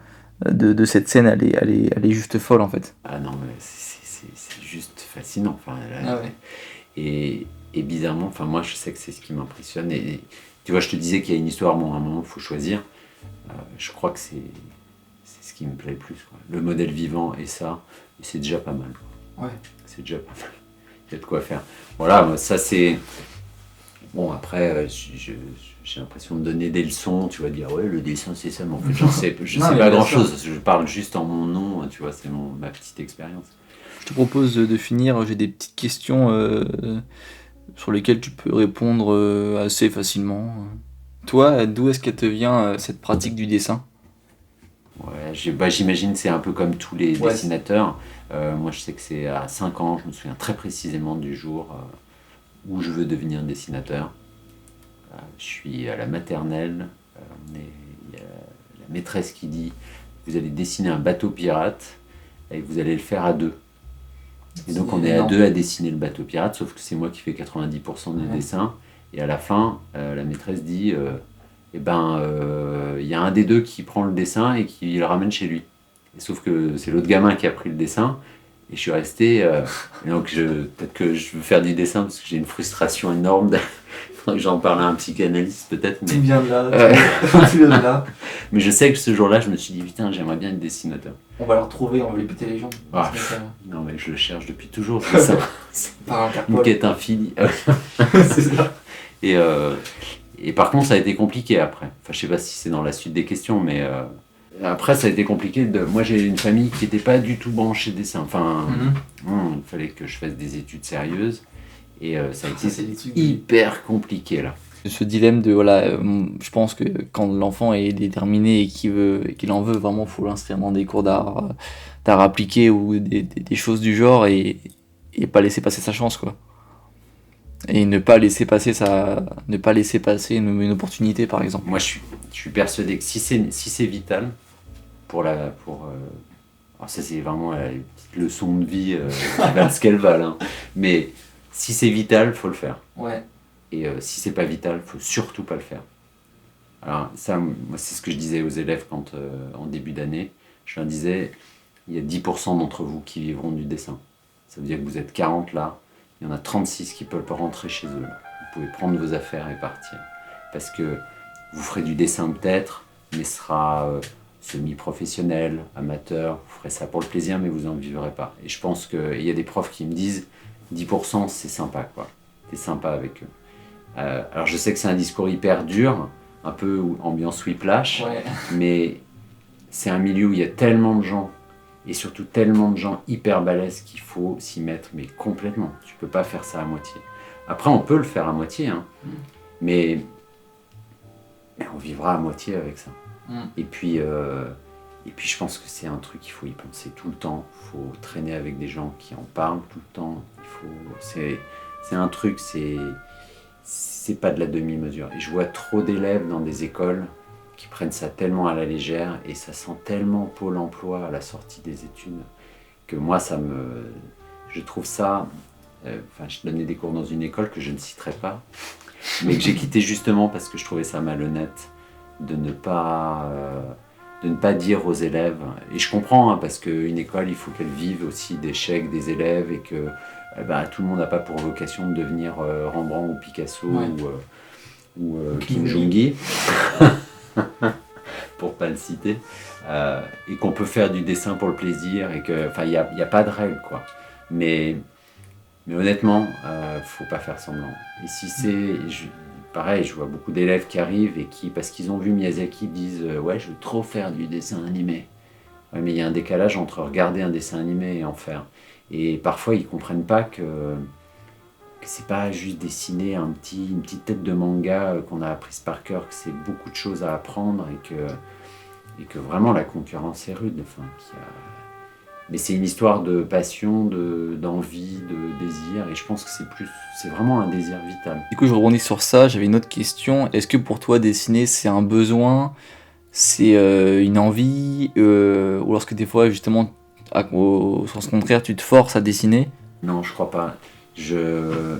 de cette scène, elle est juste folle en fait. Ah non, mais c'est juste fascinant. Enfin, et bizarrement, enfin, moi je sais que c'est ce qui m'impressionne. Et tu vois, je te disais qu'il y a une histoire, à un moment il faut choisir. Je crois que c'est ce qui me plaît le plus, quoi. Le modèle vivant et ça, c'est déjà pas mal, quoi. Ouais. C'est déjà pas mal. Il y a de quoi faire. Voilà, ça c'est... Bon, après, j'ai l'impression de donner des leçons, tu vas dire, ouais, le dessin c'est ça, mais en fait, je sais pas grand-chose, je parle juste en mon nom, tu vois, c'est ma petite expérience. Je te propose de finir, j'ai des petites questions sur lesquelles tu peux répondre assez facilement. Toi, d'où est-ce qu'elle te vient cette pratique du dessin ? Ouais, j'imagine que c'est un peu comme tous les dessinateurs. Moi, je sais que c'est à 5 ans, je me souviens très précisément du jour où je veux devenir dessinateur. Je suis à la maternelle, Il y a la maîtresse qui dit vous allez dessiner un bateau pirate et vous allez le faire à 2. Et donc on est à 2 à dessiner le bateau pirate, sauf que c'est moi qui fais 90% du dessin. Et à la fin, la maîtresse dit il y a un des deux qui prend le dessin et qui le ramène chez lui. Et sauf que c'est l'autre gamin qui a pris le dessin. Et je suis resté. Et donc peut-être que je veux faire du dessin parce que j'ai une frustration énorme. Il faudrait que j'en parle à un psychanalyste peut-être. Mais... Tu viens de là. Tu viens de là. Mais je sais que ce jour-là, je me suis dit putain, j'aimerais bien être dessinateur. On va le retrouver, on va lui péter les jambes. Non mais je le cherche depuis toujours. C'est ça. Par Une quête infinie. C'est ça. Et par contre, ça a été compliqué après. Enfin, je sais pas si c'est dans la suite des questions, mais après, ça a été compliqué. Moi, j'ai une famille qui n'était pas du tout branchée dessin. Enfin, il fallait que je fasse des études sérieuses. Et ça a été hyper compliqué là. Ce dilemme de je pense que quand l'enfant est déterminé et qu'il en veut vraiment, faut l'inscrire dans des cours d'art appliqué ou des choses du genre et pas laisser passer sa chance quoi. Et ne pas laisser passer une opportunité par exemple. Moi je suis persuadé que si c'est vital alors ça c'est vraiment la petite leçon de vie qui valent ce qu'elles valent, hein. Mais si c'est vital, faut le faire. Ouais. Et si c'est pas vital, faut surtout pas le faire. Alors ça, moi, c'est ce que je disais aux élèves quand en début d'année, je leur disais, il y a 10% d'entre vous qui vivront du dessin. Ça veut dire que vous êtes 40 là, il y en a 36 qui peuvent rentrer chez eux. Vous pouvez prendre vos affaires et partir. Parce que vous ferez du dessin peut-être, mais ce sera semi-professionnel, amateur, vous ferez ça pour le plaisir, mais vous n'en vivrez pas. Et je pense qu'il y a des profs qui me disent, 10% c'est sympa quoi, t'es sympa avec eux. Alors je sais que c'est un discours hyper dur, un peu ambiance whiplash, mais c'est un milieu où il y a tellement de gens, et surtout tellement de gens hyper balèzes qu'il faut s'y mettre, mais complètement. Tu peux pas faire ça à moitié. Après on peut le faire à moitié, hein, mais on vivra à moitié avec ça. Et puis je pense que c'est un truc, il faut y penser tout le temps, il faut traîner avec des gens qui en parlent tout le temps, c'est un truc, c'est pas de la demi-mesure. Et je vois trop d'élèves dans des écoles qui prennent ça tellement à la légère et ça sent tellement Pôle emploi à la sortie des études que moi je trouve ça, je donnais des cours dans une école que je ne citerai pas, mais que j'ai quitté justement parce que je trouvais ça malhonnête de ne pas dire aux élèves, et je comprends parce qu'une école il faut qu'elle vive aussi d'échecs des élèves et que tout le monde n'a pas pour vocation de devenir Rembrandt ou Picasso ou Kim Jong-il pour pas le citer, et qu'on peut faire du dessin pour le plaisir et que il y a pas de règle quoi, mais honnêtement faut pas faire semblant. Et si pareil, je vois beaucoup d'élèves qui arrivent et qui, parce qu'ils ont vu Miyazaki, disent ouais, je veux trop faire du dessin animé. Ouais, mais il y a un décalage entre regarder un dessin animé et en faire. Et parfois, ils comprennent pas que c'est pas juste dessiner une petite tête de manga qu'on a apprise par cœur, que c'est beaucoup de choses à apprendre et que vraiment la concurrence est rude. Mais c'est une histoire de passion, d'envie, de désir, et je pense que c'est vraiment un désir vital. Du coup, je rebondis sur ça, j'avais une autre question. Est-ce que pour toi, dessiner, c'est un besoin, c'est une envie, ou lorsque des fois, justement, au sens contraire, tu te forces à dessiner ? Non, je crois pas. Je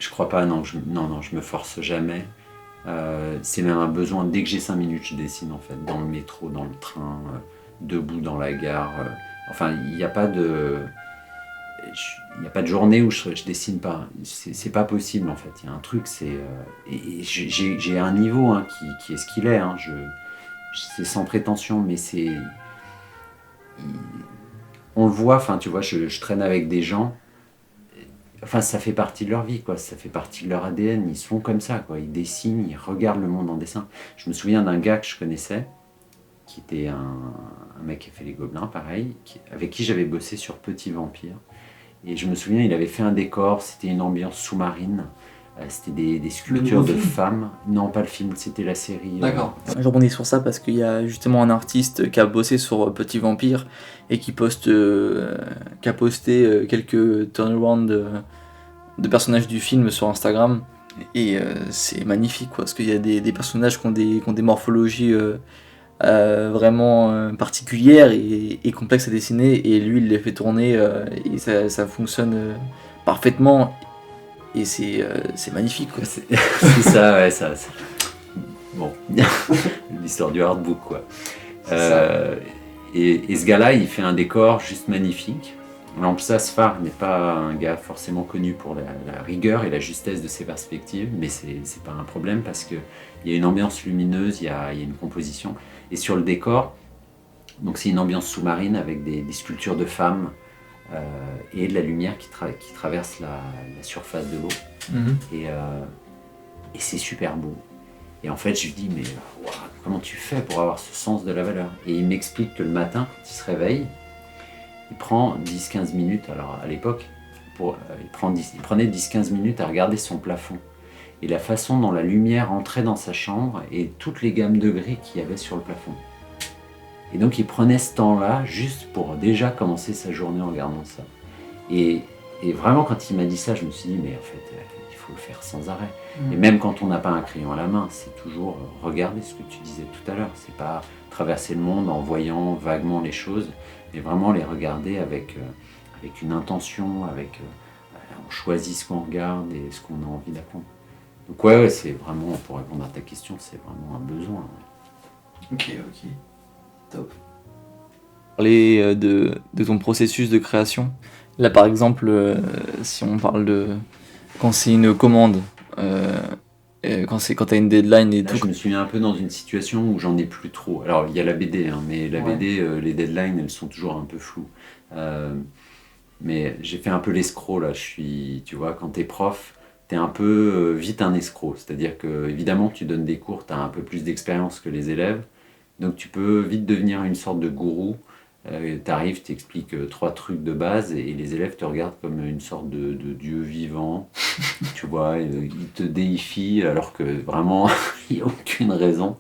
crois pas, non, je me force jamais. C'est même un besoin, dès que j'ai 5 minutes, je dessine en fait, dans le métro, dans le train, debout dans la gare. Il n'y a pas de journée où je dessine pas. C'est pas possible en fait. Il y a un truc, et j'ai un niveau qui est ce qu'il est. C'est sans prétention, mais on le voit. Tu vois, je traîne avec des gens. Ça fait partie de leur vie, quoi. Ça fait partie de leur ADN. Ils sont comme ça, quoi. Ils dessinent, ils regardent le monde en dessin. Je me souviens d'un gars que je connaissais, qui était un mec qui a fait les Gobelins, pareil, avec qui j'avais bossé sur Petit Vampire. Et je me souviens, il avait fait un décor, c'était une ambiance sous-marine, c'était des sculptures de femmes. Non, pas le film, c'était la série. D'accord. Je rebondis sur ça parce qu'il y a justement un artiste qui a bossé sur Petit Vampire et qui a posté quelques turnarounds de personnages du film sur Instagram. c'est magnifique, quoi, parce qu'il y a des personnages qui ont des morphologies vraiment particulières et complexes à dessiner, et lui il les fait tourner et ça fonctionne parfaitement, et c'est magnifique, quoi. C'est ça, ouais, ça. Bon, l'histoire du hardbook, quoi. Et ce gars-là, il fait un décor juste magnifique. Lamsa Sfar n'est pas un gars forcément connu pour la rigueur et la justesse de ses perspectives, mais c'est pas un problème parce qu'il y a une ambiance lumineuse, il y a une composition. Et sur le décor, donc c'est une ambiance sous-marine avec des sculptures de femmes et de la lumière qui traverse la surface de l'eau. Et c'est super beau. Et en fait, je lui dis, mais wow, comment tu fais pour avoir ce sens de la valeur? Et il m'explique que le matin, quand il se réveille, il prend 10-15 minutes, alors à l'époque, il prenait 10-15 minutes à regarder son plafond. Et la façon dont la lumière entrait dans sa chambre et toutes les gammes de gris qu'il y avait sur le plafond. Et donc il prenait ce temps-là juste pour déjà commencer sa journée en regardant ça. Et vraiment, quand il m'a dit ça, je me suis dit, mais en fait, il faut le faire sans arrêt. Et même quand on n'a pas un crayon à la main, c'est toujours regarder ce que tu disais tout à l'heure. C'est pas traverser le monde en voyant vaguement les choses, mais vraiment les regarder avec une intention, on choisit ce qu'on regarde et ce qu'on a envie d'apprendre. Donc ouais, c'est vraiment, pour répondre à ta question, c'est vraiment un besoin. Ouais. Ok, top. Parler de ton processus de création. Là par exemple, si on parle de quand c'est une commande, quand tu as une deadline et Là, tout. Je me suis mis un peu dans une situation où j'en ai plus trop. Alors il y a la BD, mais la BD, les deadlines, elles sont toujours un peu floues. Mais j'ai fait un peu l'escroc là. Tu vois, quand t'es prof, t'es un peu vite un escroc. C'est-à-dire que évidemment, tu donnes des cours, t'as un peu plus d'expérience que les élèves, donc tu peux vite devenir une sorte de gourou. T'arrives, t'expliques 3 trucs de base et les élèves te regardent comme une sorte de dieu vivant, tu vois, ils te déifient alors que vraiment il n'y a aucune raison.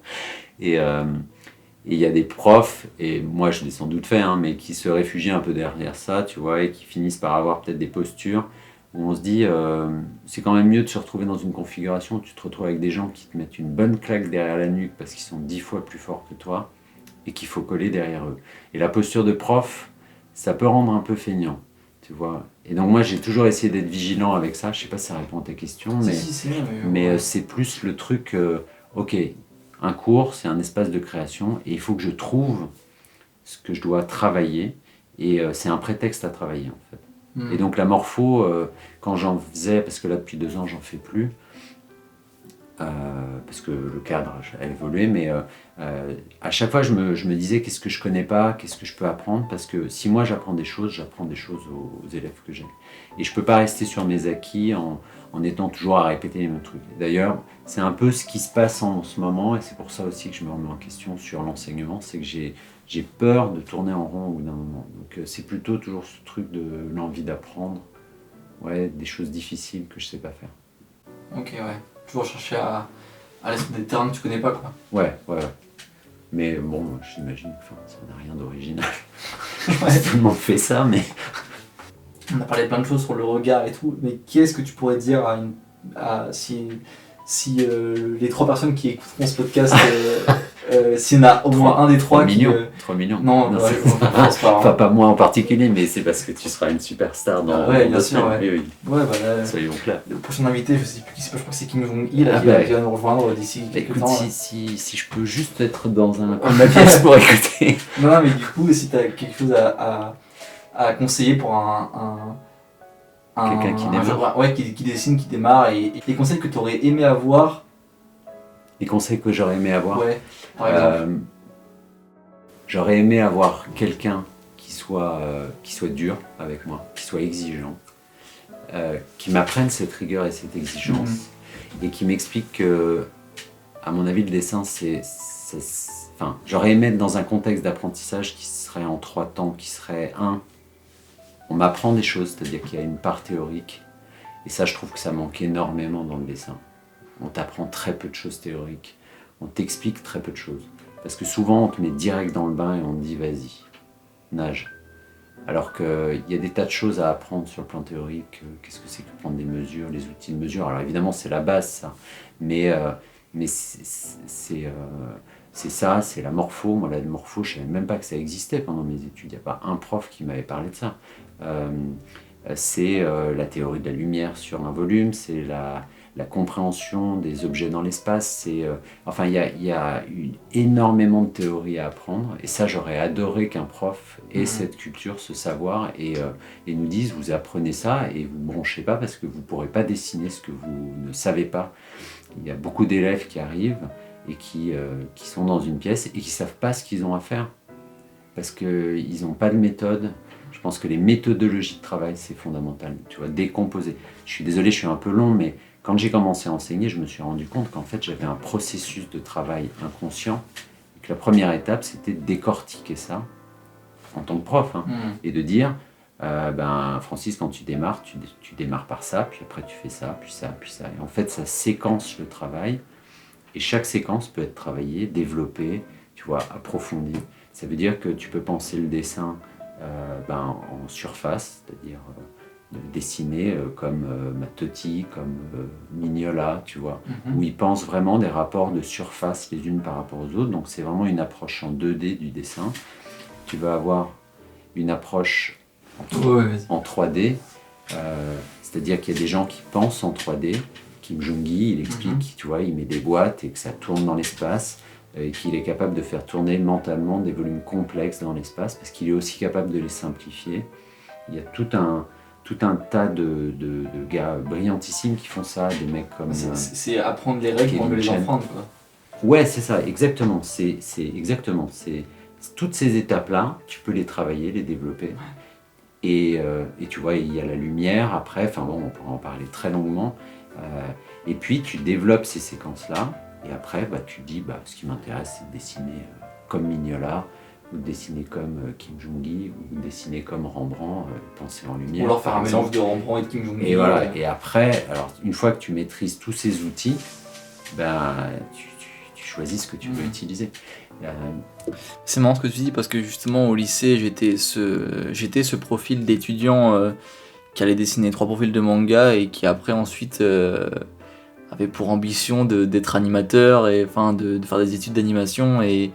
Et il y a des profs, et moi je l'ai sans doute fait, mais qui se réfugient un peu derrière ça, tu vois, et qui finissent par avoir peut-être des postures où on se dit c'est quand même mieux de se retrouver dans une configuration où tu te retrouves avec des gens qui te mettent une bonne claque derrière la nuque parce qu'ils sont 10 fois plus forts que toi, et qu'il faut coller derrière eux. Et la posture de prof, ça peut rendre un peu feignant, tu vois. Et donc moi, j'ai toujours essayé d'être vigilant avec ça. Je sais pas si ça répond à ta question, mais c'est plus le truc, ok, un cours, c'est un espace de création, et il faut que je trouve ce que je dois travailler, et c'est un prétexte à travailler, en fait. Et donc la morpho, quand j'en faisais, parce que là, depuis 2 ans, j'en fais plus, parce que le cadre a évolué, mais à chaque fois je me disais qu'est-ce que je connais pas, qu'est-ce que je peux apprendre, parce que si moi j'apprends des choses aux élèves que j'ai. Et je peux pas rester sur mes acquis en étant toujours à répéter les mêmes trucs. D'ailleurs, c'est un peu ce qui se passe en ce moment, et c'est pour ça aussi que je me remets en question sur l'enseignement, c'est que j'ai peur de tourner en rond au bout d'un moment. Donc c'est plutôt toujours ce truc de l'envie d'apprendre, des choses difficiles que je sais pas faire. Ok, toujours chercher à aller sur des terrains que tu connais pas, quoi. Ouais. Mais bon, j'imagine que ça n'a rien d'original. Tout le monde fait ça, mais... On a parlé plein de choses sur le regard et tout, mais qu'est-ce que tu pourrais dire si les 3 personnes qui écouteront ce podcast, s'il y en a au moins un des 3 qui... 3 millions. Non, je pense pas. Enfin, pas moi en particulier, mais c'est parce que tu seras une superstar dans... bien sûr, Oui. Là, soyons clairs. Le prochain invité, je sais plus qui c'est, je crois que c'est Kim Jong-il qui va nous rejoindre d'ici quelques temps. Si je peux juste être dans un coin de ma pièce pour écouter. Non, mais du coup, si tu as quelque chose à conseiller pour quelqu'un qui démarre. Qui dessine, qui démarre, et les conseils que tu aurais aimé avoir. Les conseils que j'aurais aimé avoir. Par exemple. J'aurais aimé avoir quelqu'un qui soit dur avec moi, qui soit exigeant, qui m'apprenne cette rigueur et cette exigence, et qui m'explique que, à mon avis, le dessin, j'aurais aimé être dans un contexte d'apprentissage qui serait en 3 temps, qui serait on m'apprend des choses, c'est-à-dire qu'il y a une part théorique, et ça, je trouve que ça manque énormément dans le dessin. On t'apprend très peu de choses théoriques, on t'explique très peu de choses. Parce que souvent, on te met direct dans le bain et on te dit, vas-y, nage. Alors qu'il y a des tas de choses à apprendre sur le plan théorique. Qu'est-ce que c'est que prendre des mesures, les outils de mesure. Alors évidemment, c'est la base, ça. Mais c'est ça, c'est la morpho. Moi, la morpho, je ne savais même pas que ça existait pendant mes études. Il n'y a pas un prof qui m'avait parlé de ça. C'est la théorie de la lumière sur un volume, c'est la compréhension des objets dans l'espace. Enfin, il y a énormément de théories à apprendre. Et ça, j'aurais adoré qu'un prof ait cette culture, ce savoir, et nous dise, vous apprenez ça et vous ne branchez pas parce que vous ne pourrez pas dessiner ce que vous ne savez pas. Il y a beaucoup d'élèves qui arrivent et qui sont dans une pièce et qui ne savent pas ce qu'ils ont à faire parce qu'ils n'ont pas de méthode. Je pense que les méthodologies de travail, c'est fondamental. Tu vois, décomposer. Je suis désolé, je suis un peu long, mais quand j'ai commencé à enseigner, je me suis rendu compte qu'en fait, j'avais un processus de travail inconscient. Et que la première étape, c'était de décortiquer ça en tant que prof. Et de dire, Francis, quand tu démarres, tu démarres par ça, puis après tu fais ça, puis ça, puis ça. Et en fait, ça séquence le travail. Et chaque séquence peut être travaillée, développée, tu vois, approfondie. Ça veut dire que tu peux penser le dessin en surface, c'est-à-dire dessiner comme Mattotti, comme Mignola, tu vois, où ils pensent vraiment des rapports de surface les unes par rapport aux autres. Donc c'est vraiment une approche en 2D du dessin. Tu vas avoir une approche en 3D, c'est-à-dire qu'il y a des gens qui pensent en 3D. Kim Jong-gi, il explique, tu vois, il met des boîtes et que ça tourne dans l'espace. Et qu'il est capable de faire tourner mentalement des volumes complexes dans l'espace, parce qu'il est aussi capable de les simplifier. Il y a tout un tas de gars brillantissimes qui font ça, des mecs comme... C'est apprendre les règles pour les enfants, quoi. Ouais, c'est ça, exactement. C'est toutes ces étapes-là, tu peux les travailler, les développer. Et tu vois, il y a la lumière, après, enfin bon, on pourra en parler très longuement. Et puis, tu développes ces séquences-là. Et après, tu te dis, ce qui m'intéresse, c'est de dessiner comme Mignola, ou de dessiner comme Kim Jong-gi, ou de dessiner comme Rembrandt, penser en lumière. Ou alors faire un mélange de Rembrandt et de Kim Jong-gi. Et voilà. Et après, alors, une fois que tu maîtrises tous ces outils, tu choisis ce que tu veux utiliser. C'est marrant ce que tu dis, parce que justement, au lycée, j'étais ce profil d'étudiant qui allait dessiner 3 profils de manga et qui après, ensuite... avait pour ambition d'être animateur et de faire des études d'animation et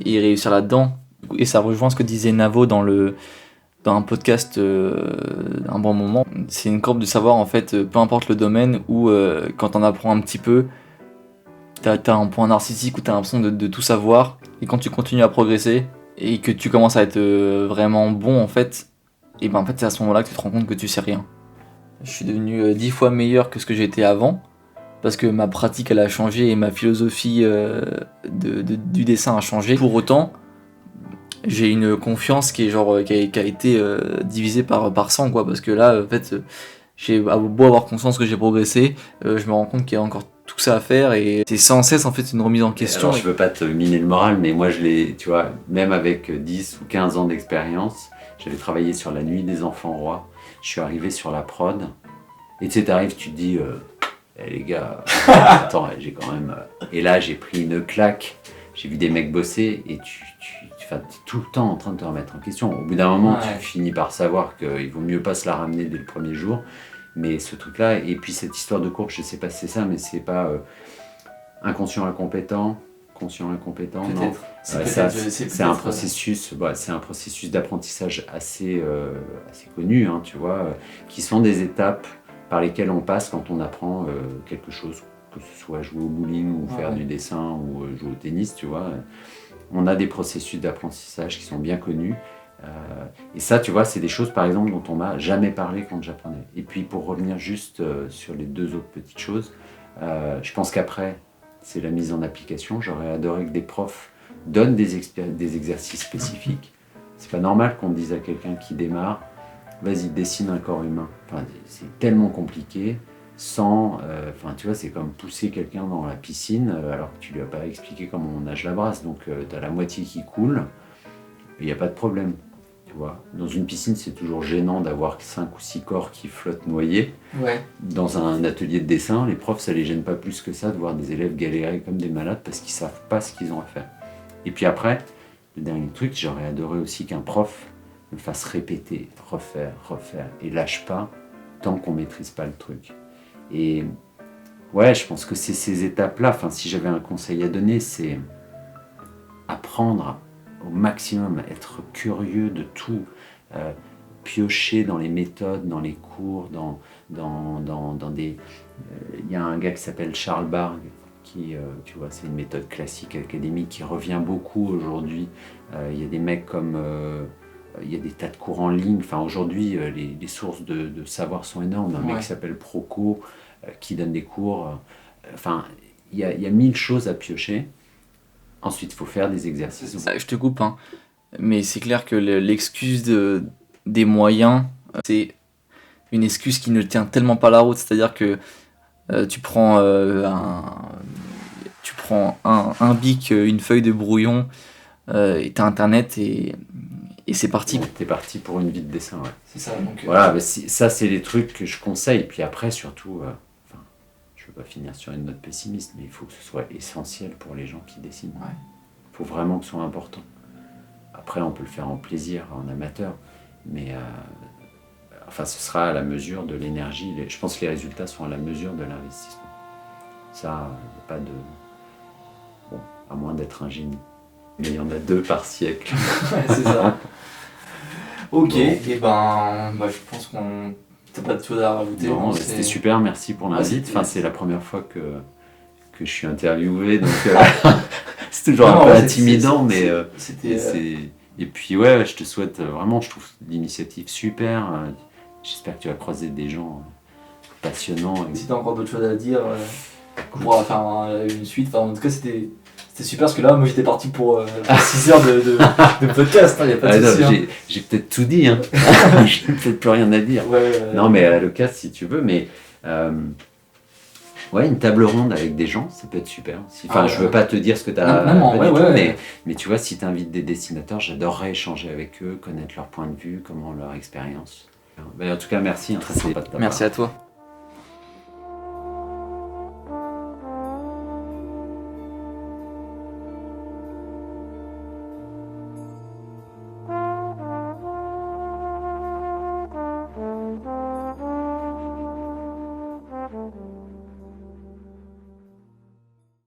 réussir là-dedans. Et ça rejoint ce que disait Navo dans un podcast un bon moment. C'est une courbe de savoir, en fait, peu importe le domaine, où quand on apprend un petit peu, t'as un point narcissique où t'as l'impression de tout savoir, et quand tu continues à progresser et que tu commences à être vraiment bon, en fait, et en fait c'est à ce moment-là que tu te rends compte que tu sais rien. Je suis devenu 10 fois meilleur que ce que j'étais avant, parce que ma pratique elle a changé et ma philosophie du dessin a changé. Pour autant, j'ai une confiance qui a été divisée par 100, quoi, parce que là, en fait, j'ai beau avoir conscience que j'ai progressé, je me rends compte qu'il y a encore tout ça à faire et c'est sans cesse en fait une remise en question. Alors, je veux pas te miner le moral, mais moi tu vois, même avec 10 ou 15 ans d'expérience, j'avais travaillé sur La Nuit des Enfants Rois, je suis arrivé sur la prod, et tu sais, t'arrives, tu te dis... les gars, attends, j'ai quand même... Et là, j'ai pris une claque, j'ai vu des mecs bosser, et tu es tout le temps en train de te remettre en question. Au bout d'un moment, tu finis par savoir qu'il vaut mieux pas se la ramener dès le premier jour, mais ce truc-là, et puis cette histoire de courbe, je sais pas si c'est ça, mais c'est pas inconscient incompétent, conscient incompétent, non. C'est un processus, c'est un processus d'apprentissage assez connu, hein, tu vois, qui sont des étapes par lesquelles on passe quand on apprend quelque chose, que ce soit jouer au bowling ou faire du dessin ou jouer au tennis, tu vois. On a des processus d'apprentissage qui sont bien connus. Et ça, tu vois, c'est des choses, par exemple, dont on m'a jamais parlé quand j'apprenais. Et puis, pour revenir juste sur les 2 autres petites choses, je pense qu'après, c'est la mise en application. J'aurais adoré que des profs donnent des exercices spécifiques. C'est pas normal qu'on dise à quelqu'un qui démarre, vas-y, dessine un corps humain. Enfin, c'est tellement compliqué, tu vois, c'est comme pousser quelqu'un dans la piscine alors que tu lui as pas expliqué comment on nage la brasse. Donc, tu as la moitié qui coule, il n'y a pas de problème. Tu vois. Dans une piscine, c'est toujours gênant d'avoir 5 ou 6 corps qui flottent noyés. Ouais. Dans un atelier de dessin, les profs, ça les gêne pas plus que ça de voir des élèves galérer comme des malades parce qu'ils savent pas ce qu'ils ont à faire. Et puis après, le dernier truc, j'aurais adoré aussi qu'un prof le fasse répéter, refaire, et lâche pas tant qu'on maîtrise pas le truc. Et ouais, je pense que c'est ces étapes-là, enfin si j'avais un conseil à donner, c'est apprendre au maximum, être curieux de tout, piocher dans les méthodes, dans les cours, dans des... Il y a un gars qui s'appelle Charles Bargue, qui, tu vois, c'est une méthode classique académique qui revient beaucoup aujourd'hui. Il y a des mecs comme... il y a des tas de cours en ligne. Enfin, aujourd'hui, les sources de savoir sont énormes. Un mec qui s'appelle Proco, qui donne des cours. Enfin, il y a 1000 choses à piocher. Ensuite, il faut faire des exercices. Je te coupe, hein. Mais c'est clair que l'excuse des moyens, c'est une excuse qui ne tient tellement pas la route. C'est-à-dire que tu prends un bic, une feuille de brouillon, et t'as internet et c'est parti. T'es parti pour une vie de dessin, ouais. C'est ça, donc... Voilà, mais ça c'est les trucs que je conseille. Puis après, surtout, je veux pas finir sur une note pessimiste, mais il faut que ce soit essentiel pour les gens qui dessinent. Ouais. Il faut vraiment que ce soit important. Après, on peut le faire en plaisir, en amateur, mais ce sera à la mesure de l'énergie. Je pense que les résultats sont à la mesure de l'investissement. Ça, il n'y a pas de... Bon, à moins d'être un génie. Mais il y en a 2 par siècle. C'est ça. Ok, bon. Et je pense qu'on... T'as pas de choses à rajouter. Non, c'était super, merci pour l'invite. C'est la première fois que je suis interviewé, donc c'est toujours un peu intimidant, mais et puis ouais, je te souhaite vraiment, je trouve l'initiative super. J'espère que tu vas croiser des gens passionnants. Si t'as encore d'autres choses à dire, on pourra faire une suite. En tout cas, c'était super parce que là, moi j'étais parti pour 6 heures de podcast, y a pas de souci. J'ai peut-être tout dit, hein. J'ai peut-être plus rien à dire. Non, mais à l'occasion si tu veux, mais une table ronde avec des gens, ça peut être super. Je veux pas te dire ce que tu as mais tu vois, si tu invites des dessinateurs, j'adorerais échanger avec eux, connaître leur point de vue, comment leur expérience. En tout cas, merci. Très sympa de ta part. Merci à toi.